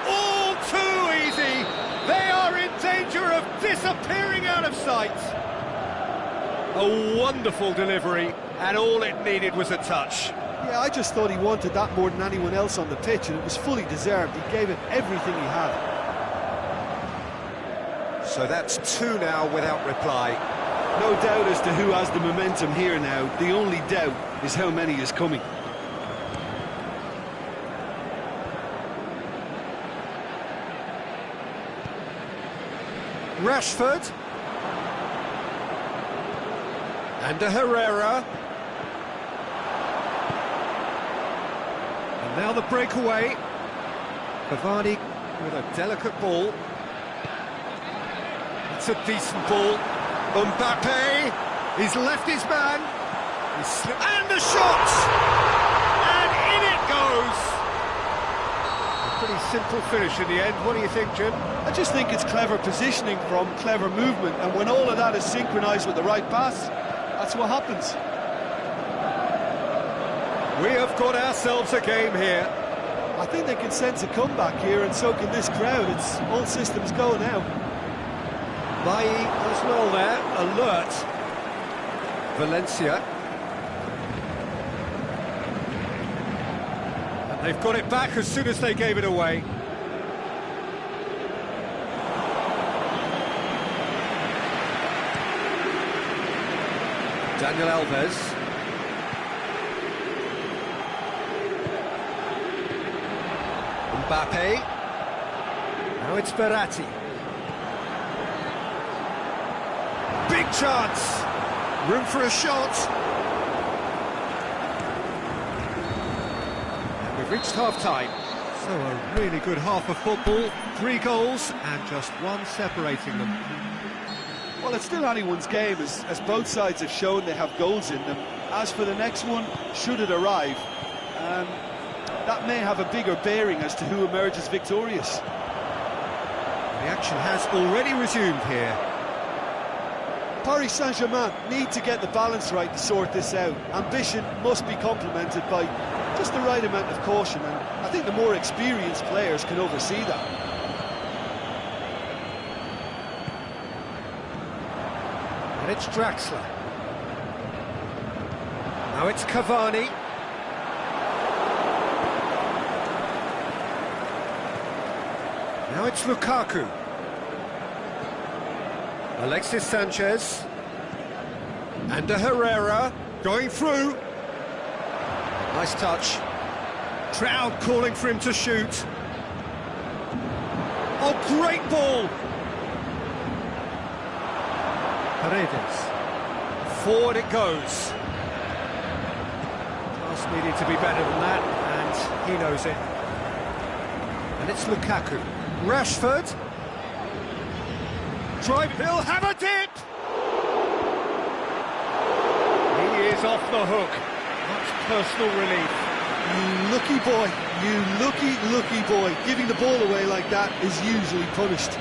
All too easy! They are in danger of disappearing out of sight! A wonderful delivery, and all it needed was a touch. Yeah, I just thought he wanted that more than anyone else on the pitch, and it was fully deserved. He gave it everything he had. So that's 2 now without reply. No doubt as to who has the momentum here now. The only doubt is how many is coming. Rashford. And a Herrera. And now the breakaway. Cavani with a delicate ball. It's a decent ball. Mbappe, he's left his man. And the shot! And in it goes! simple finish in the end. What do you think, Jim? I just think it's clever positioning from clever movement, and when all of that is synchronised with the right pass, that's what happens. We have got ourselves a game here. I think they can sense a comeback here, and so can this crowd. It's all systems go now. Bailly as well there, alert. Valencia. And they've got it back as soon as they gave it away. Daniel Alves. Mbappe. Now it's Verratti. Big chance. Room for a shot. And we've reached half-time. So a really good half of football. 3 goals and just one separating them. Well, it's still anyone's game, as both sides have shown they have goals in them. As for the next one, should it arrive, that may have a bigger bearing as to who emerges victorious. The action has already resumed here. Paris Saint-Germain need to get the balance right to sort this out. Ambition must be complemented by just the right amount of caution, and I think the more experienced players can oversee that. And it's Draxler. Now it's Cavani. Now it's Lukaku. Alexis Sanchez. And Herrera going through. Nice touch. Trout calling for him to shoot. Oh, great ball! Paredes. Forward it goes. Pass needed to be better than that, and he knows it. And it's Lukaku. Rashford. Drive, he'll have a dip! He is off the hook. Much personal relief. You lucky boy, you lucky boy. Giving the ball away like that is usually punished.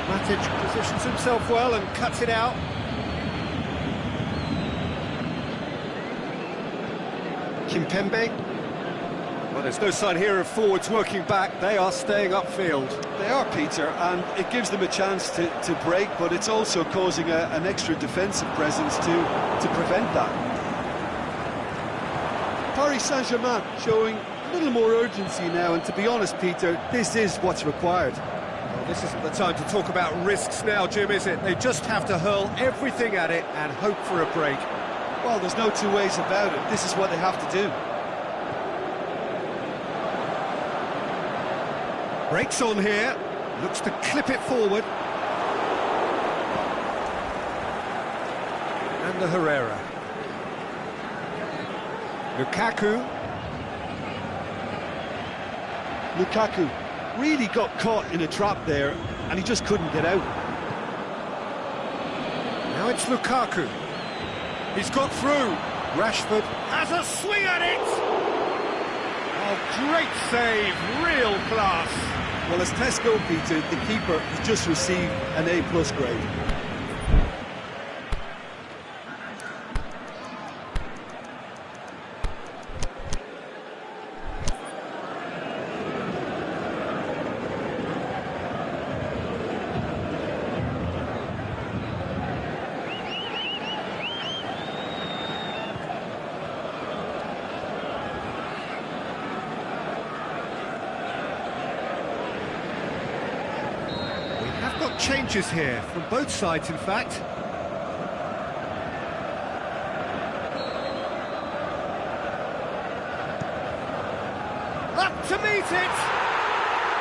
Matic positions himself well and cuts it out. Kimpembe. Well, there's no sign here of forwards working back. They are staying upfield. They are, Peter, and it gives them a chance to break, but it's also causing an extra defensive presence to prevent that. Paris Saint-Germain showing a little more urgency now, and to be honest, Peter, this is what's required. Well, this isn't the time to talk about risks now, Jim, is it? They just have to hurl everything at it and hope for a break. Well, there's no two ways about it. This is what they have to do. Breaks on here, looks to clip it forward. And the Herrera. Lukaku really got caught in a trap there, and he just couldn't get out. Now it's Lukaku. He's got through. Rashford has a swing at it! Oh, great save, real class. Well, as tests go, Peter, the keeper has just received an A+ grade. Changes here from both sides, in fact. Up to meet it!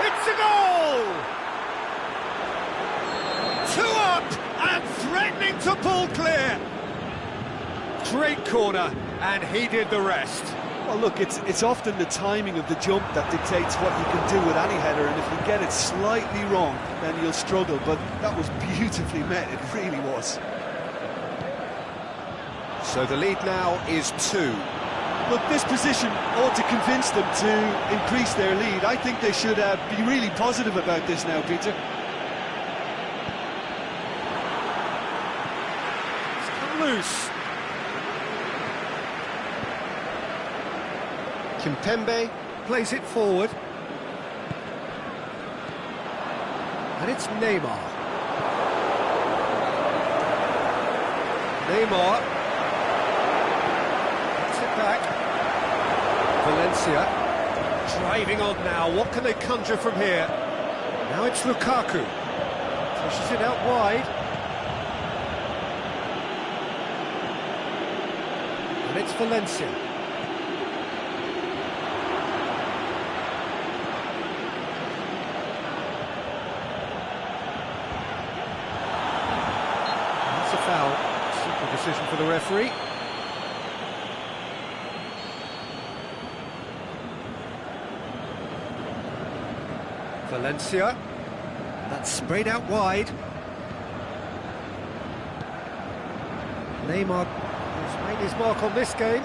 It's a goal! 2 up and threatening to pull clear. Great corner, and he did the rest. Well, look, it's often the timing of the jump that dictates what you can do with any header, and if you get it slightly wrong, then you'll struggle, but that was beautifully met, it really was. So the lead now is 2. Look, this position ought to convince them to increase their lead. I think they should be really positive about this now, Peter. It's come loose. Kimpembe plays it forward. And it's Neymar. Neymar. Gets it back. Valencia. Driving on now. What can they conjure from here? Now it's Lukaku. Pushes it out wide. And it's Valencia. That's a foul. Simple decision for the referee. Valencia. That's sprayed out wide. Neymar has made his mark on this game.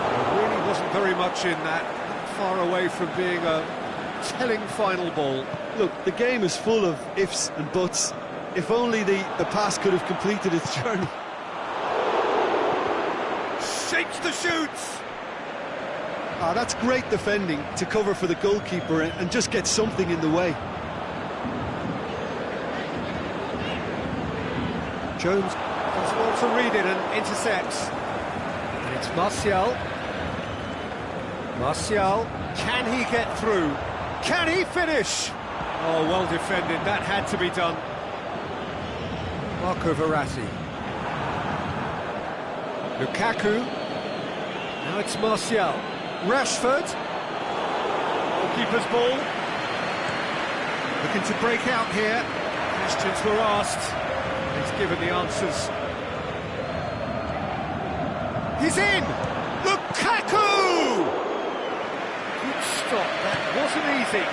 There really wasn't very much in that. Not far away from being a telling final ball. Look, the game is full of ifs and buts. If only the pass could have completed its journey. Shapes the shoots! Ah, that's great defending to cover for the goalkeeper and just get something in the way. Jones doesn't want to read it and intercepts. And it's Martial. Martial, can he get through? Can he finish? Oh, well defended, that had to be done. Marco Verratti. Lukaku. Now it's Martial. Rashford. Goalkeeper's ball. Looking to break out here. Questions were asked. He's given the answers. He's in! Lukaku! Good stop, that wasn't easy.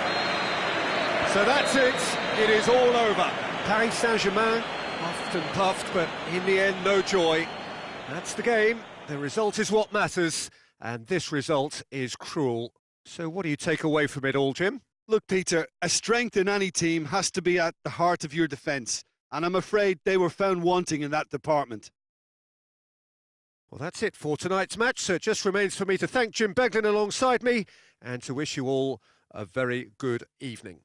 So that's it. It is all over. Paris Saint-Germain, puffed and puffed, but in the end, no joy. That's the game. The result is what matters. And this result is cruel. So what do you take away from it all, Jim? Look, Peter, a strength in any team has to be at the heart of your defence. And I'm afraid they were found wanting in that department. Well, that's it for tonight's match. So it just remains for me to thank Jim Beglin alongside me and to wish you all a very good evening.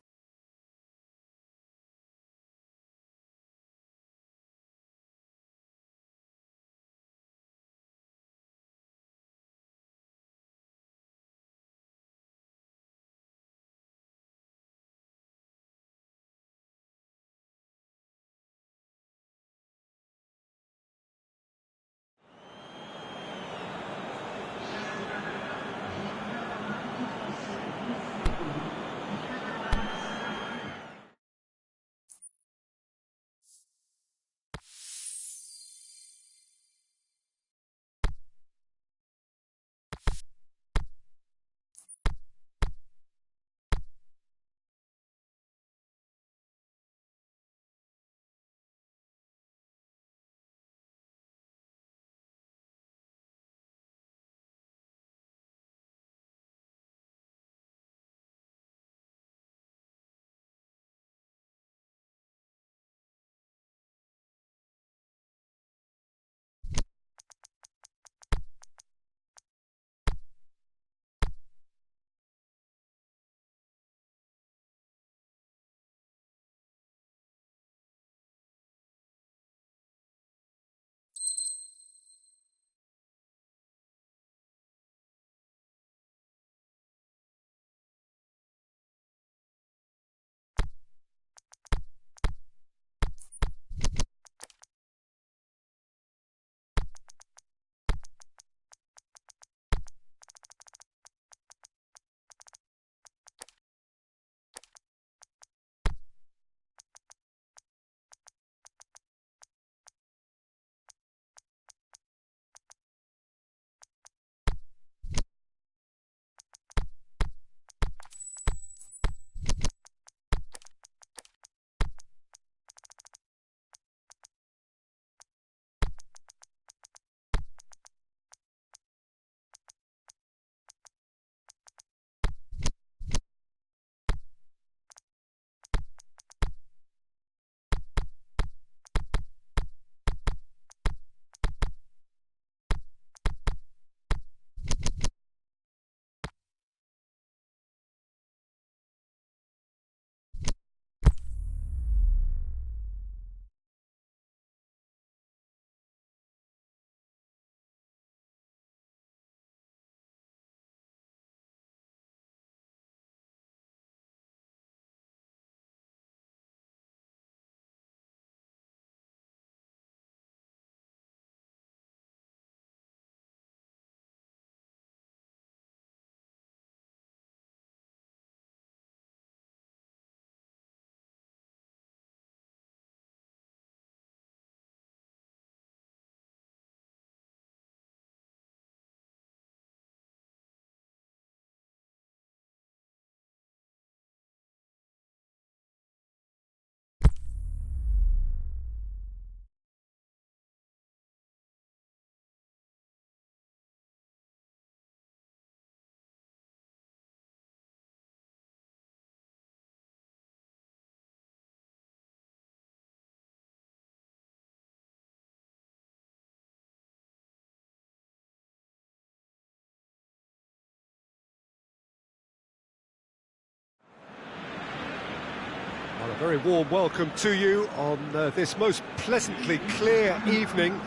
A very warm welcome to you on this most pleasantly clear evening.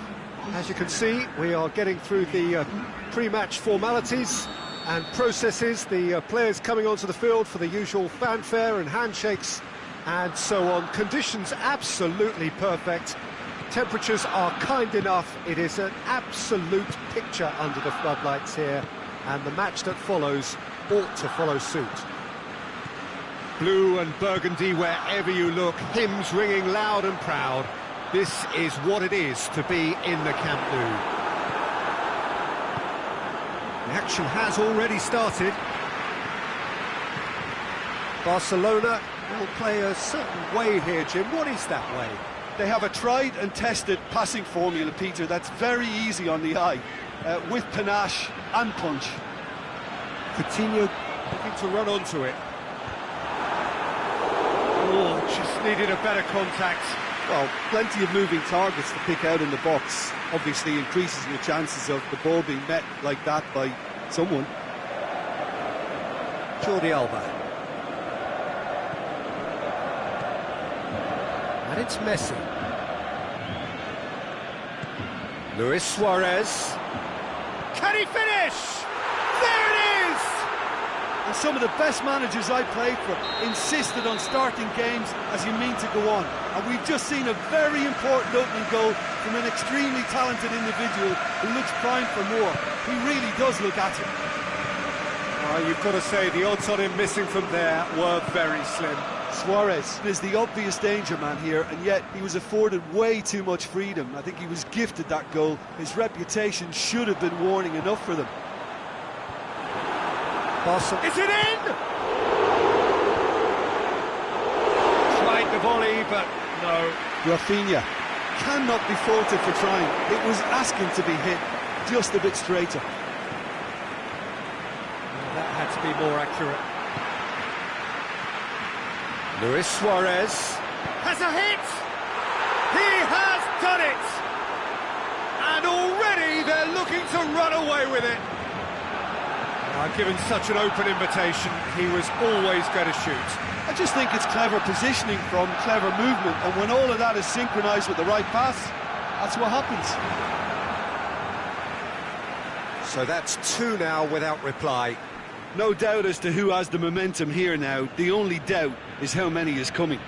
As you can see, we are getting through the pre-match formalities and processes, the players coming onto the field for the usual fanfare and handshakes and so on. Conditions absolutely perfect. Temperatures are kind enough. It is an absolute picture under the floodlights here, and the match that follows ought to follow suit. Blue and burgundy wherever you look, hymns ringing loud and proud. This is what it is to be in the Camp Nou. The action has already started. Barcelona will play a certain way here, Jim. What is that way? They have a tried and tested passing formula, Peter, that's very easy on the eye, with panache and punch. Coutinho looking to run onto it. Oh, just needed a better contact. Well, plenty of moving targets to pick out in the box. Obviously increases your chances of the ball being met like that by someone. Jordi Alba. And it's Messi. Luis Suarez. Can he finish? There it is! And some of the best managers I played for insisted on starting games as you mean to go on. And we've just seen a very important opening goal from an extremely talented individual who looks primed for more. He really does look at it. You've got to say, the odds on him missing from there were very slim. Suarez is the obvious danger man here, and yet he was afforded way too much freedom. I think he was gifted that goal. His reputation should have been warning enough for them. Barcelona. Is it in? Tried the volley, but no. Rafinha cannot be faulted for trying. It was asking to be hit just a bit straighter. That had to be more accurate. Luis Suarez has a hit! He has done it! And already they're looking to run away with it. Given such an open invitation, he was always going to shoot. I just think it's clever positioning from clever movement, and when all of that is synchronised with the right pass, that's what happens. So that's two now without reply. No doubt as to who has the momentum here now. The only doubt is how many is coming.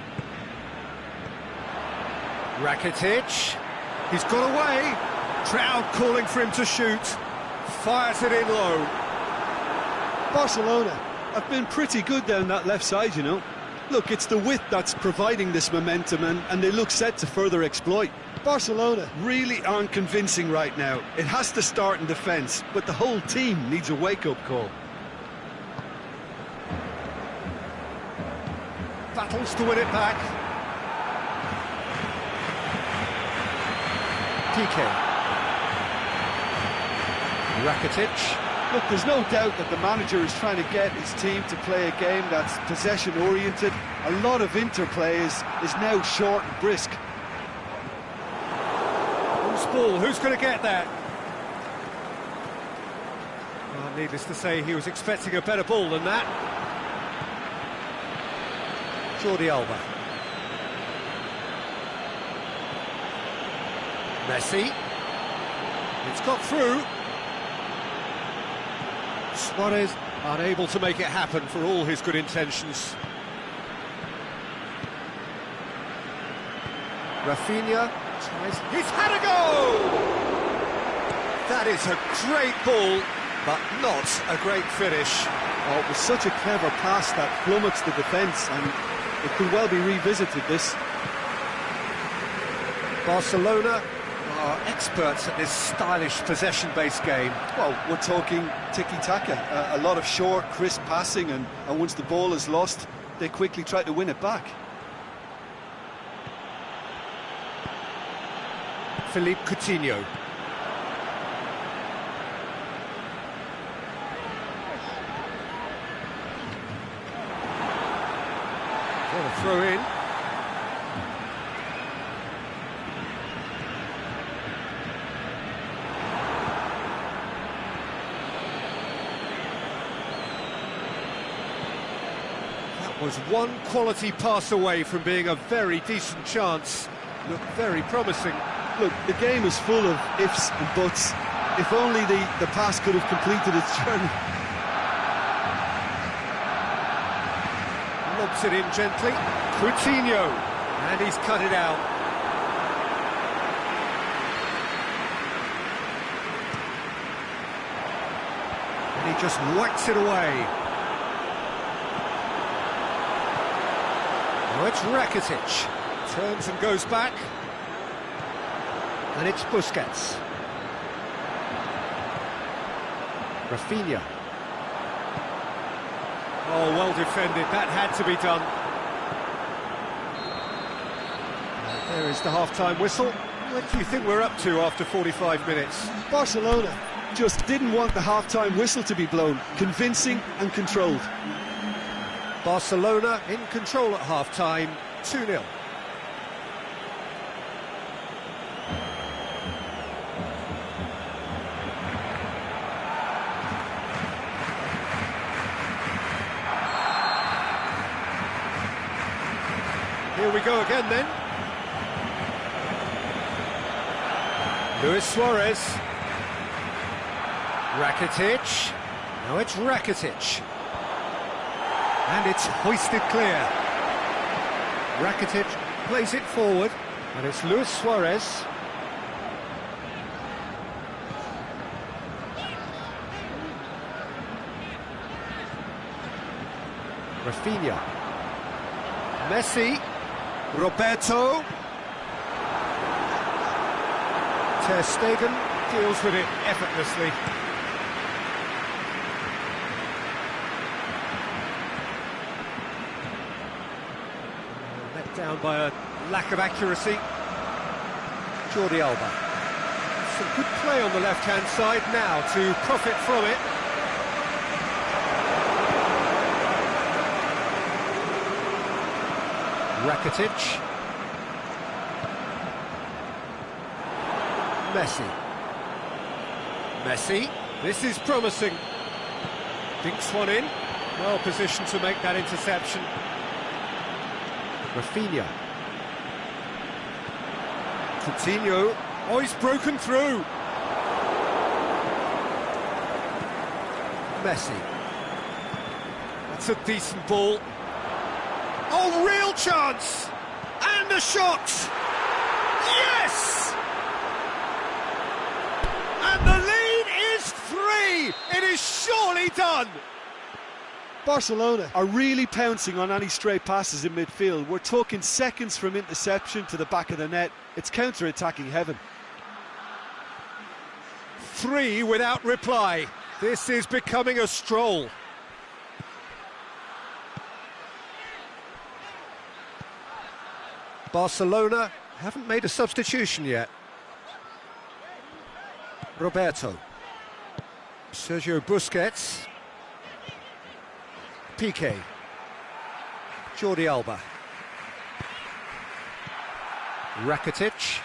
Rakitic, he's got away. Crowd calling for him to shoot. Fires it in low. Barcelona have been pretty good down that left side, you know. Look, it's the width that's providing this momentum, and they look set to further exploit. Barcelona really aren't convincing right now. It has to start in defence, but the whole team needs a wake-up call. Battles to win it back. Piqué. Rakitic. Look, there's no doubt that the manager is trying to get his team to play a game that's possession-oriented. A lot of interplay is now short and brisk. Who's ball? Who's going to get that? Well, needless to say, he was expecting a better ball than that. Jordi Alba. Messi. It's got through. Suarez unable to make it happen for all his good intentions. Rafinha tries. He's had a go! That is a great ball, but not a great finish. Oh, it was such a clever pass that flummoxed the defence, and it could well be revisited, this. Barcelona are experts at this stylish possession-based game. Well, we're talking tiki-taka, a lot of short, crisp passing, and once the ball is lost, they quickly try to win it back. Philippe Coutinho. What a throw in. Was one quality pass away from being a very decent chance. Looked very promising. Look, the game is full of ifs and buts. If only the pass could have completed its journey. Lobs it in gently. Coutinho. And he's cut it out. And he just whacks it away. Now it's Rakitic. Turns and goes back. And it's Busquets. Rafinha. Oh, well defended. That had to be done. There is the half-time whistle. What do you think we're up to after 45 minutes? Barcelona just didn't want the half-time whistle to be blown. Convincing and controlled. Barcelona in control at half-time, 2-0. Here we go again then. Luis Suarez. Rakitic. Now it's Rakitic. And it's hoisted clear. Rakitic plays it forward. And it's Luis Suarez. Rafinha. Messi. Roberto. Ter Stegen deals with it effortlessly. Let down by a lack of accuracy. Jordi Alba. Some good play on the left-hand side now to profit from it. Rakitic. Messi. This is promising. Dinks one in. Well positioned to make that interception. Rafinha. Coutinho. Oh, he's broken through. Messi. That's a decent ball. Oh, real chance! And a shot! Yes! And the lead is 3! It is surely done! Barcelona are really pouncing on any stray passes in midfield. We're talking seconds from interception to the back of the net. It's counter-attacking heaven. 3 without reply. This is becoming a stroll. Barcelona haven't made a substitution yet. Roberto. Sergio Busquets. Piqué. Jordi Alba. Rakitic.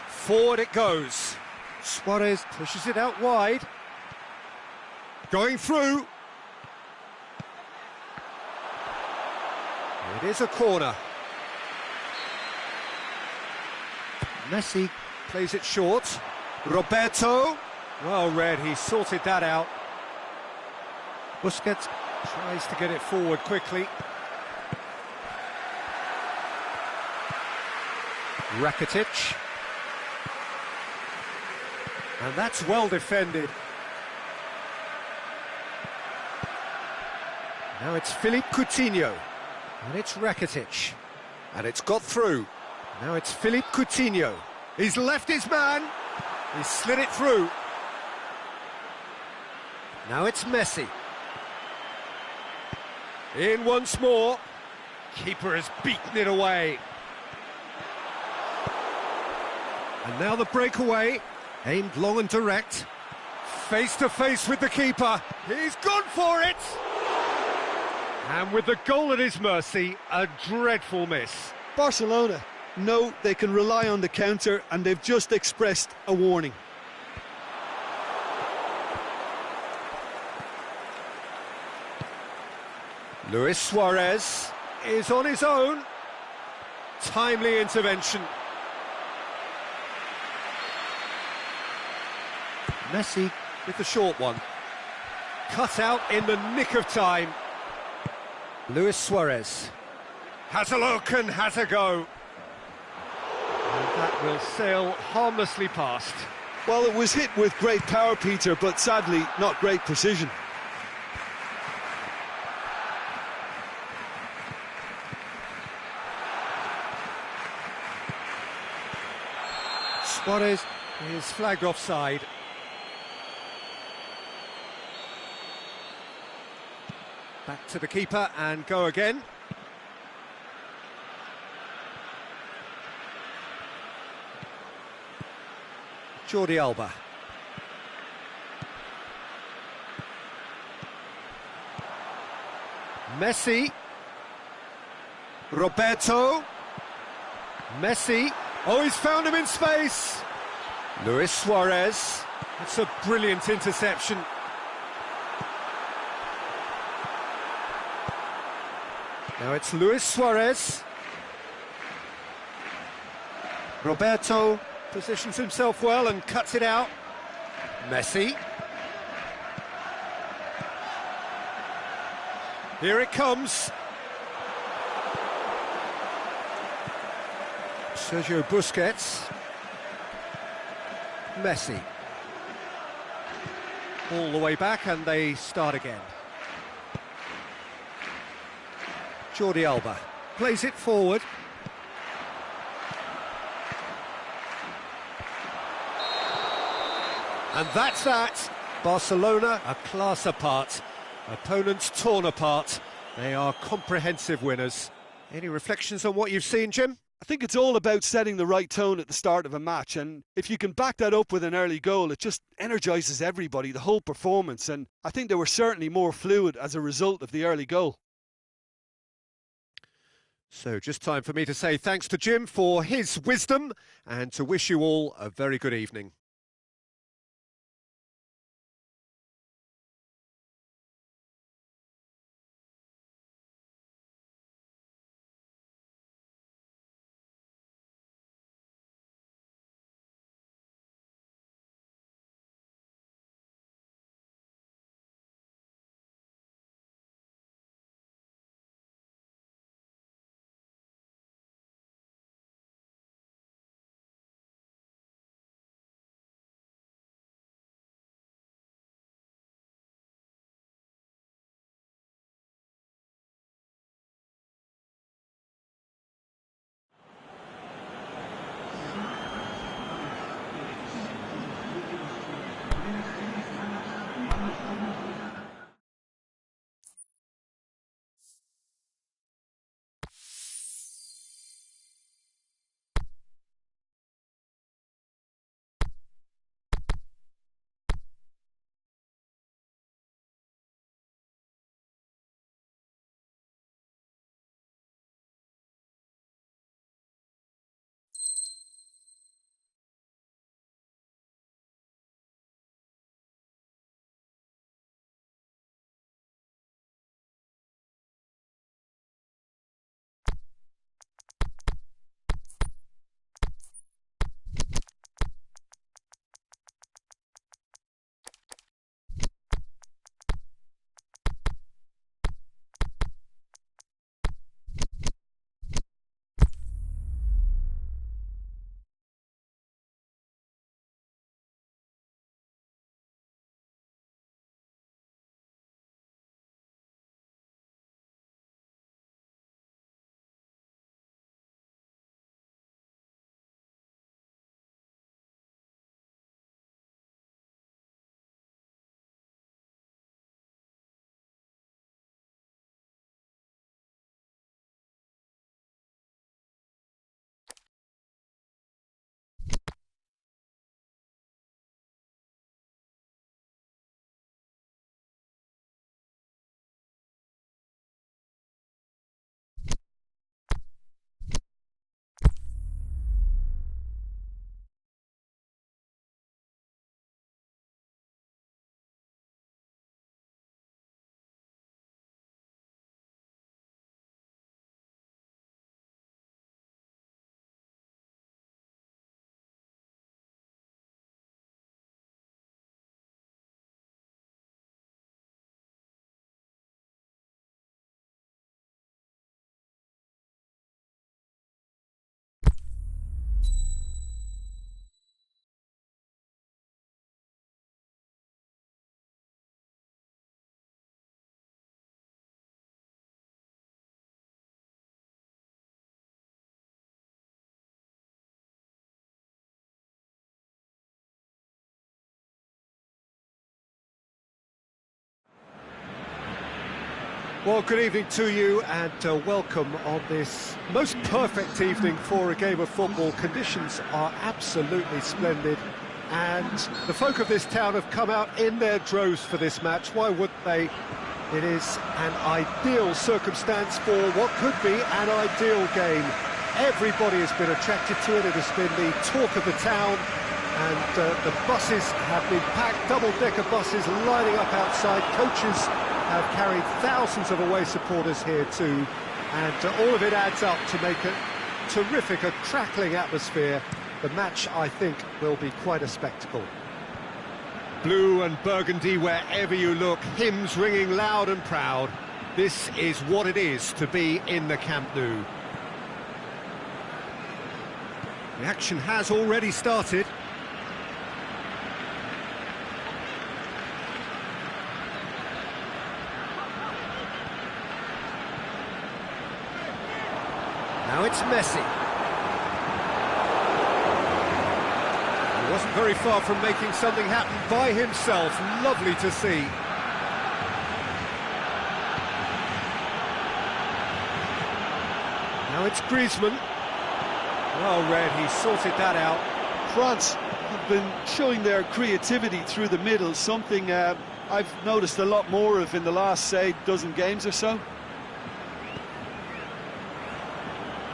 Forward it goes. Suarez pushes it out wide. Going through. It is a corner. Messi plays it short. Roberto. Well read, he sorted that out. Busquets tries to get it forward quickly. Rakitic. And that's well defended. Now it's Philippe Coutinho. And it's Rakitic. And it's got through. Now it's Philippe Coutinho. He's left his man. He slid it through. Now it's Messi. In once more. Keeper has beaten it away. And now the breakaway. Aimed long and direct. Face to face with the keeper. He's gone for it. And with the goal at his mercy, a dreadful miss. Barcelona know they can rely on the counter, and they've just expressed a warning. Luis Suarez is on his own. Timely intervention. Messi with the short one. Cut out in the nick of time. Luis Suarez has a look and has a go. And that will sail harmlessly past. Well, it was hit with great power, Peter, but sadly not great precision. Suarez is flagged offside. Back to the keeper and go again. Jordi Alba. Messi. Roberto. Messi. Oh, he's found him in space. Luis Suarez. That's a brilliant interception. Now it's Luis Suarez. Roberto positions himself well and cuts it out. Messi. Here it comes. Sergio Busquets. Messi. All the way back and they start again. Jordi Alba plays it forward. And that's that. Barcelona a class apart. Opponents torn apart. They are comprehensive winners. Any reflections on what you've seen, Jim? I think it's all about setting the right tone at the start of a match, and if you can back that up with an early goal, it just energises everybody, the whole performance, and I think they were certainly more fluid as a result of the early goal. So just time for me to say thanks to Jim for his wisdom and to wish you all a very good evening. Well, good evening to you and welcome on this most perfect evening for a game of football. Conditions are absolutely splendid and the folk of this town have come out in their droves for this match. Why wouldn't they? It is an ideal circumstance for what could be an ideal game. Everybody has been attracted to it. It has been the talk of the town, and the buses have been packed, double-decker buses lining up outside. Coaches have carried thousands of away supporters here too, and all of it adds up to make a terrific, a crackling atmosphere. The match, I think, will be quite a spectacle. Blue and burgundy wherever you look, hymns ringing loud and proud. This is what it is to be in the Camp Nou. The action has already started. Now it's Messi. He wasn't very far from making something happen by himself. Lovely to see. Now it's Griezmann. Well read, he sorted that out. France have been showing their creativity through the middle, something I've noticed a lot more of in the last, say, dozen games or so.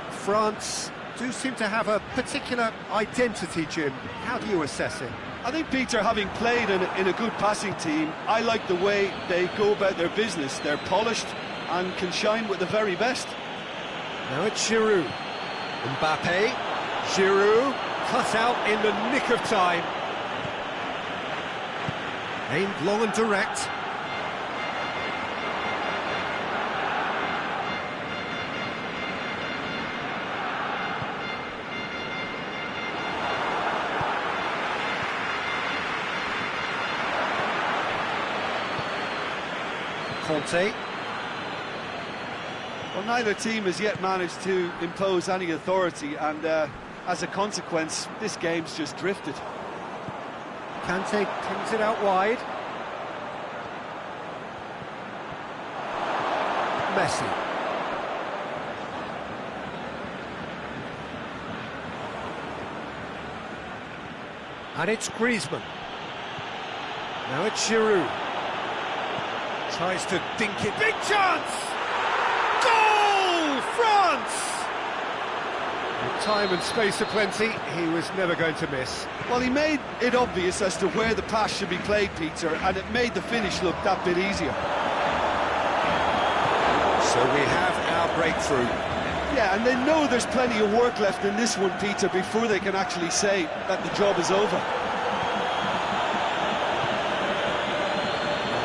France do seem to have a particular identity, Jim. How do you assess it? I think, Peter, having played in a good passing team, I like the way they go about their business. They're polished and can shine with the very best. Now it's Giroud. Mbappe, Giroud, cut out in the nick of time. Aimed long and direct. Conte. Well, neither team has yet managed to impose any authority, and as a consequence, this game's just drifted. Kante pings it out wide. Messi. And it's Griezmann. Now it's Giroud. Tries to dink it. Big chance! Goal! France! With time and space aplenty, he was never going to miss. Well, he made it obvious as to where the pass should be played, Peter, and it made the finish look that bit easier. So we have our breakthrough. Yeah, and they know there's plenty of work left in this one, Peter, before they can actually say that the job is over.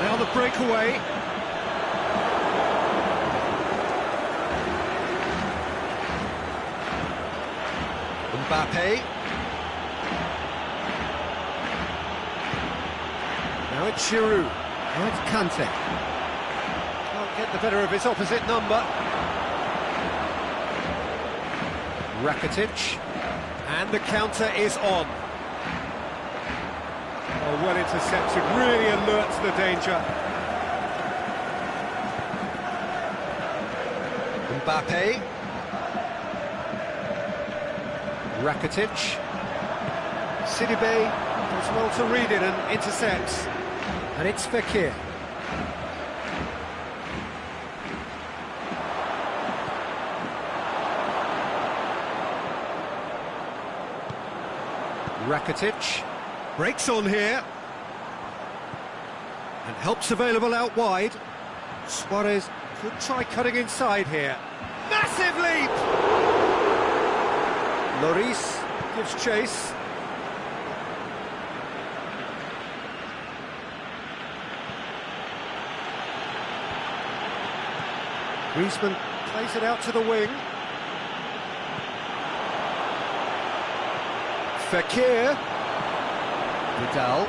Now the breakaway. Mbappe. Now it's Giroud. Now it's Kante. Can't get the better of his opposite number. Rakitic. And the counter is on. Oh, well intercepted, really alert to the danger. Mbappe. Rakitic. Sidibe does well to read it and intercepts. And it's Fekir. Rakitic breaks on here and helps available out wide. Suarez could try cutting inside here. Massive leap! Lloris gives chase. Griezmann plays it out to the wing. Fekir. Vidal.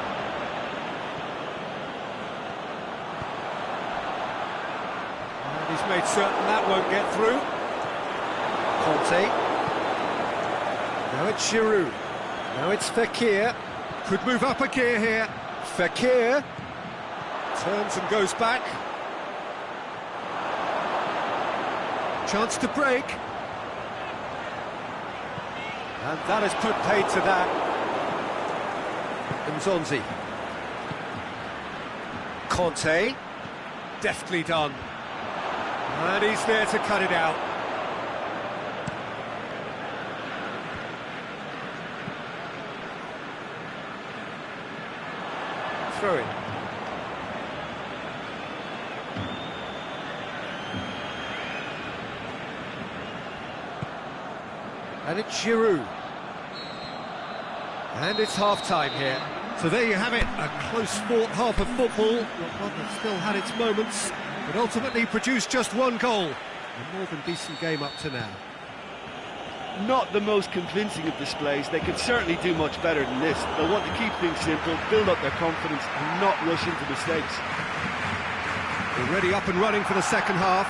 And he's made certain that won't get through. Conte. Now it's Giroud. Now it's Fekir. Could move up a gear here. Fekir. Turns and goes back. Chance to break. And that has put paid to that. Nzonzi. Conte. Deftly done. And he's there to cut it out. Throw in. And it's Giroud. And it's half-time here. So there you have it, a close-fought half of football, one that still had its moments, but ultimately produced just one goal. A more than decent game up to now. Not the most convincing of displays. They could certainly do much better than this. They'll want to keep things simple, build up their confidence and not rush into mistakes. Already up and running for the second half.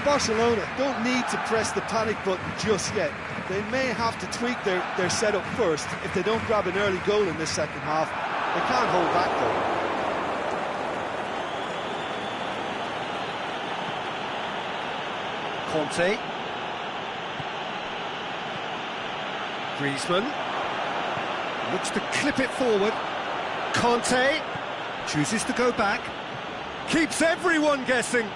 Barcelona don't need to press the panic button just yet. They may have to tweak their setup first if they don't grab an early goal in this second half. They can't hold back though. Conte. Griezmann looks to clip it forward. Conte chooses to go back, keeps everyone guessing.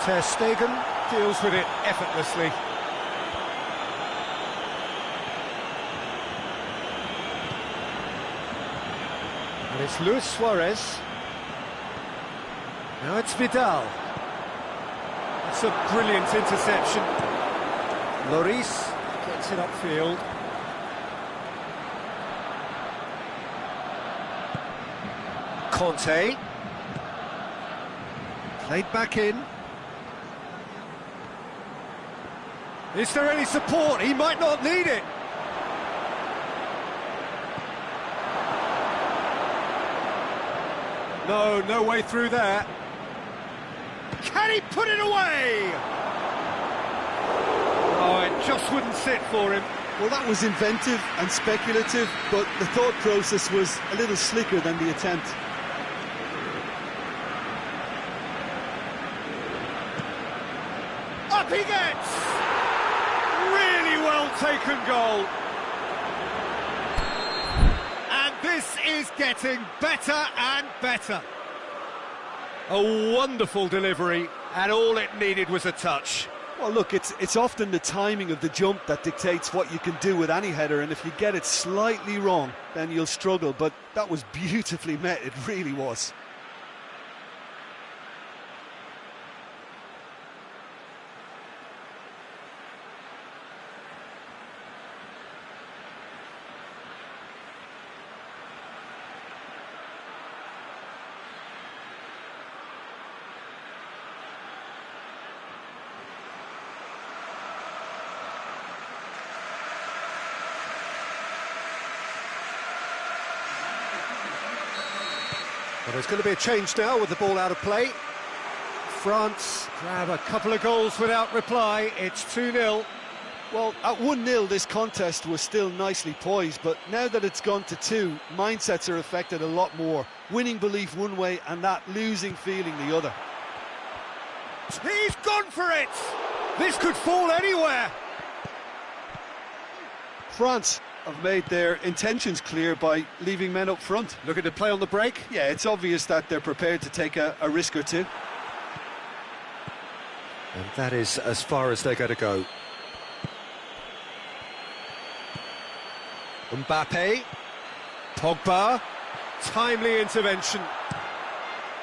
Ter Stegen deals with it effortlessly. And it's Luis Suarez. Now it's Vidal. It's a brilliant interception. Lloris gets it upfield. Conte. Played back in. Is there any support? He might not need it. No way through there. Can he put it away? Oh, it just wouldn't sit for him. Well, that was inventive and speculative, but the thought process was a little slicker than the attempt. Up he gets! Really well taken goal. And this is getting better and better. A wonderful delivery, and all it needed was a touch. Well, look, it's often the timing of the jump that dictates what you can do with any header, and if you get it slightly wrong, then you'll struggle, but that was beautifully met, it really was. Well, there's going to be a change now with the ball out of play. France grab a couple of goals without reply. It's 2-0. Well, at 1-0 this contest was still nicely poised, but now that it's gone to 2, mindsets are affected a lot more. Winning belief one way and that losing feeling the other. He's gone for it! This could fall anywhere! France have made their intentions clear by leaving men up front. Looking to play on the break? Yeah, it's obvious that they're prepared to take a risk or two. And that is as far as they're going to go. Mbappe, Pogba, timely intervention.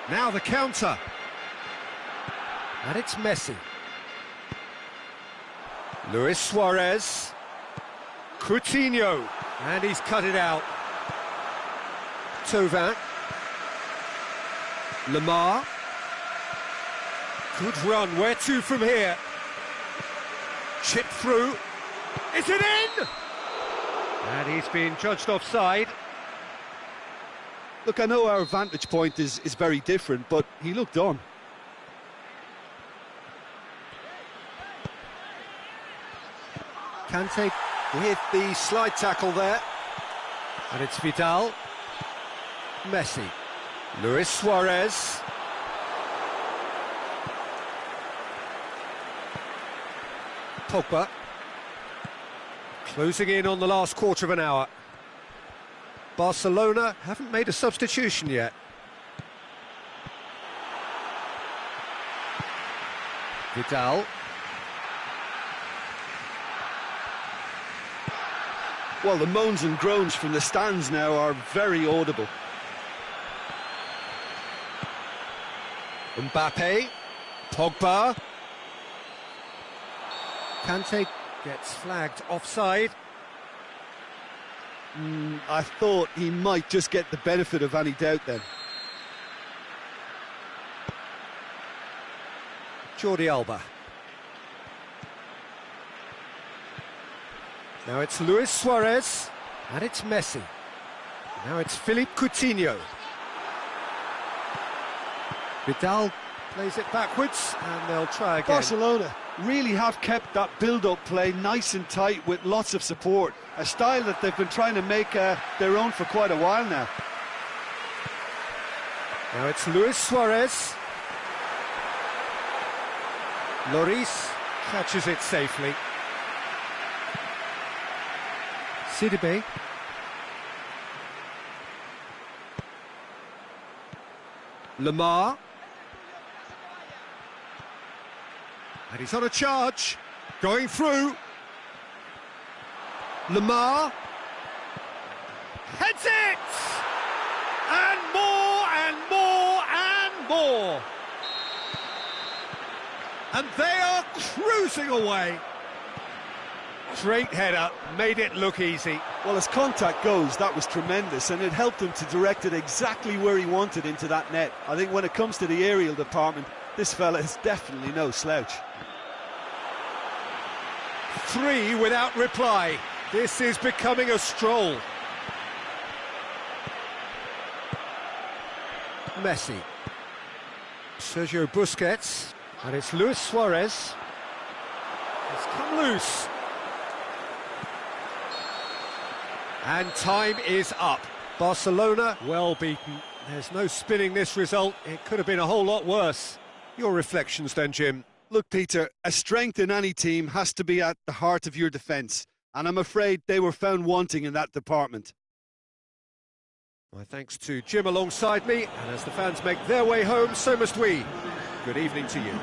Now the counter. And it's Messi. Luis Suarez. Coutinho. And he's cut it out. Thauvin. Lemar. Good run. Where to from here? Chip through. Is it in? And he's been judged offside. Look, I know our vantage point is very different, but he looked on. Kante with the slide tackle there. And it's Vidal. Messi. Luis Suarez. Pogba. Closing in on the last quarter of an hour. Barcelona haven't made a substitution yet. Vidal. Well, the moans and groans from the stands now are very audible. Mbappe. Pogba. Kante gets flagged offside. I thought he might just get the benefit of any doubt then. Jordi Alba. Now it's Luis Suarez, and it's Messi. Now it's Philippe Coutinho. Vidal plays it backwards, and they'll try again. Barcelona really have kept that build-up play nice and tight with lots of support, a style that they've been trying to make their own for quite a while now. Now it's Luis Suarez. Lloris catches it safely. Sidibe. Lemar. And he's on a charge. Going through. Lemar. Heads it! And more and more and more. And they are cruising away. Straight header, made it look easy. Well, as contact goes, that was tremendous, and it helped him to direct it exactly where he wanted into that net. I think when it comes to the aerial department, this fella is definitely no slouch. 3 without reply. This is becoming a stroll. Messi. Sergio Busquets. And it's Luis Suarez. It's come loose. And time is up. Barcelona well beaten. There's no spinning this result. It could have been a whole lot worse. Your reflections then, Jim? Look, Peter, a strength in any team has to be at the heart of your defence, and I'm afraid they were found wanting in that department. My thanks to Jim alongside me, and as the fans make their way home, so must we. Good evening to you.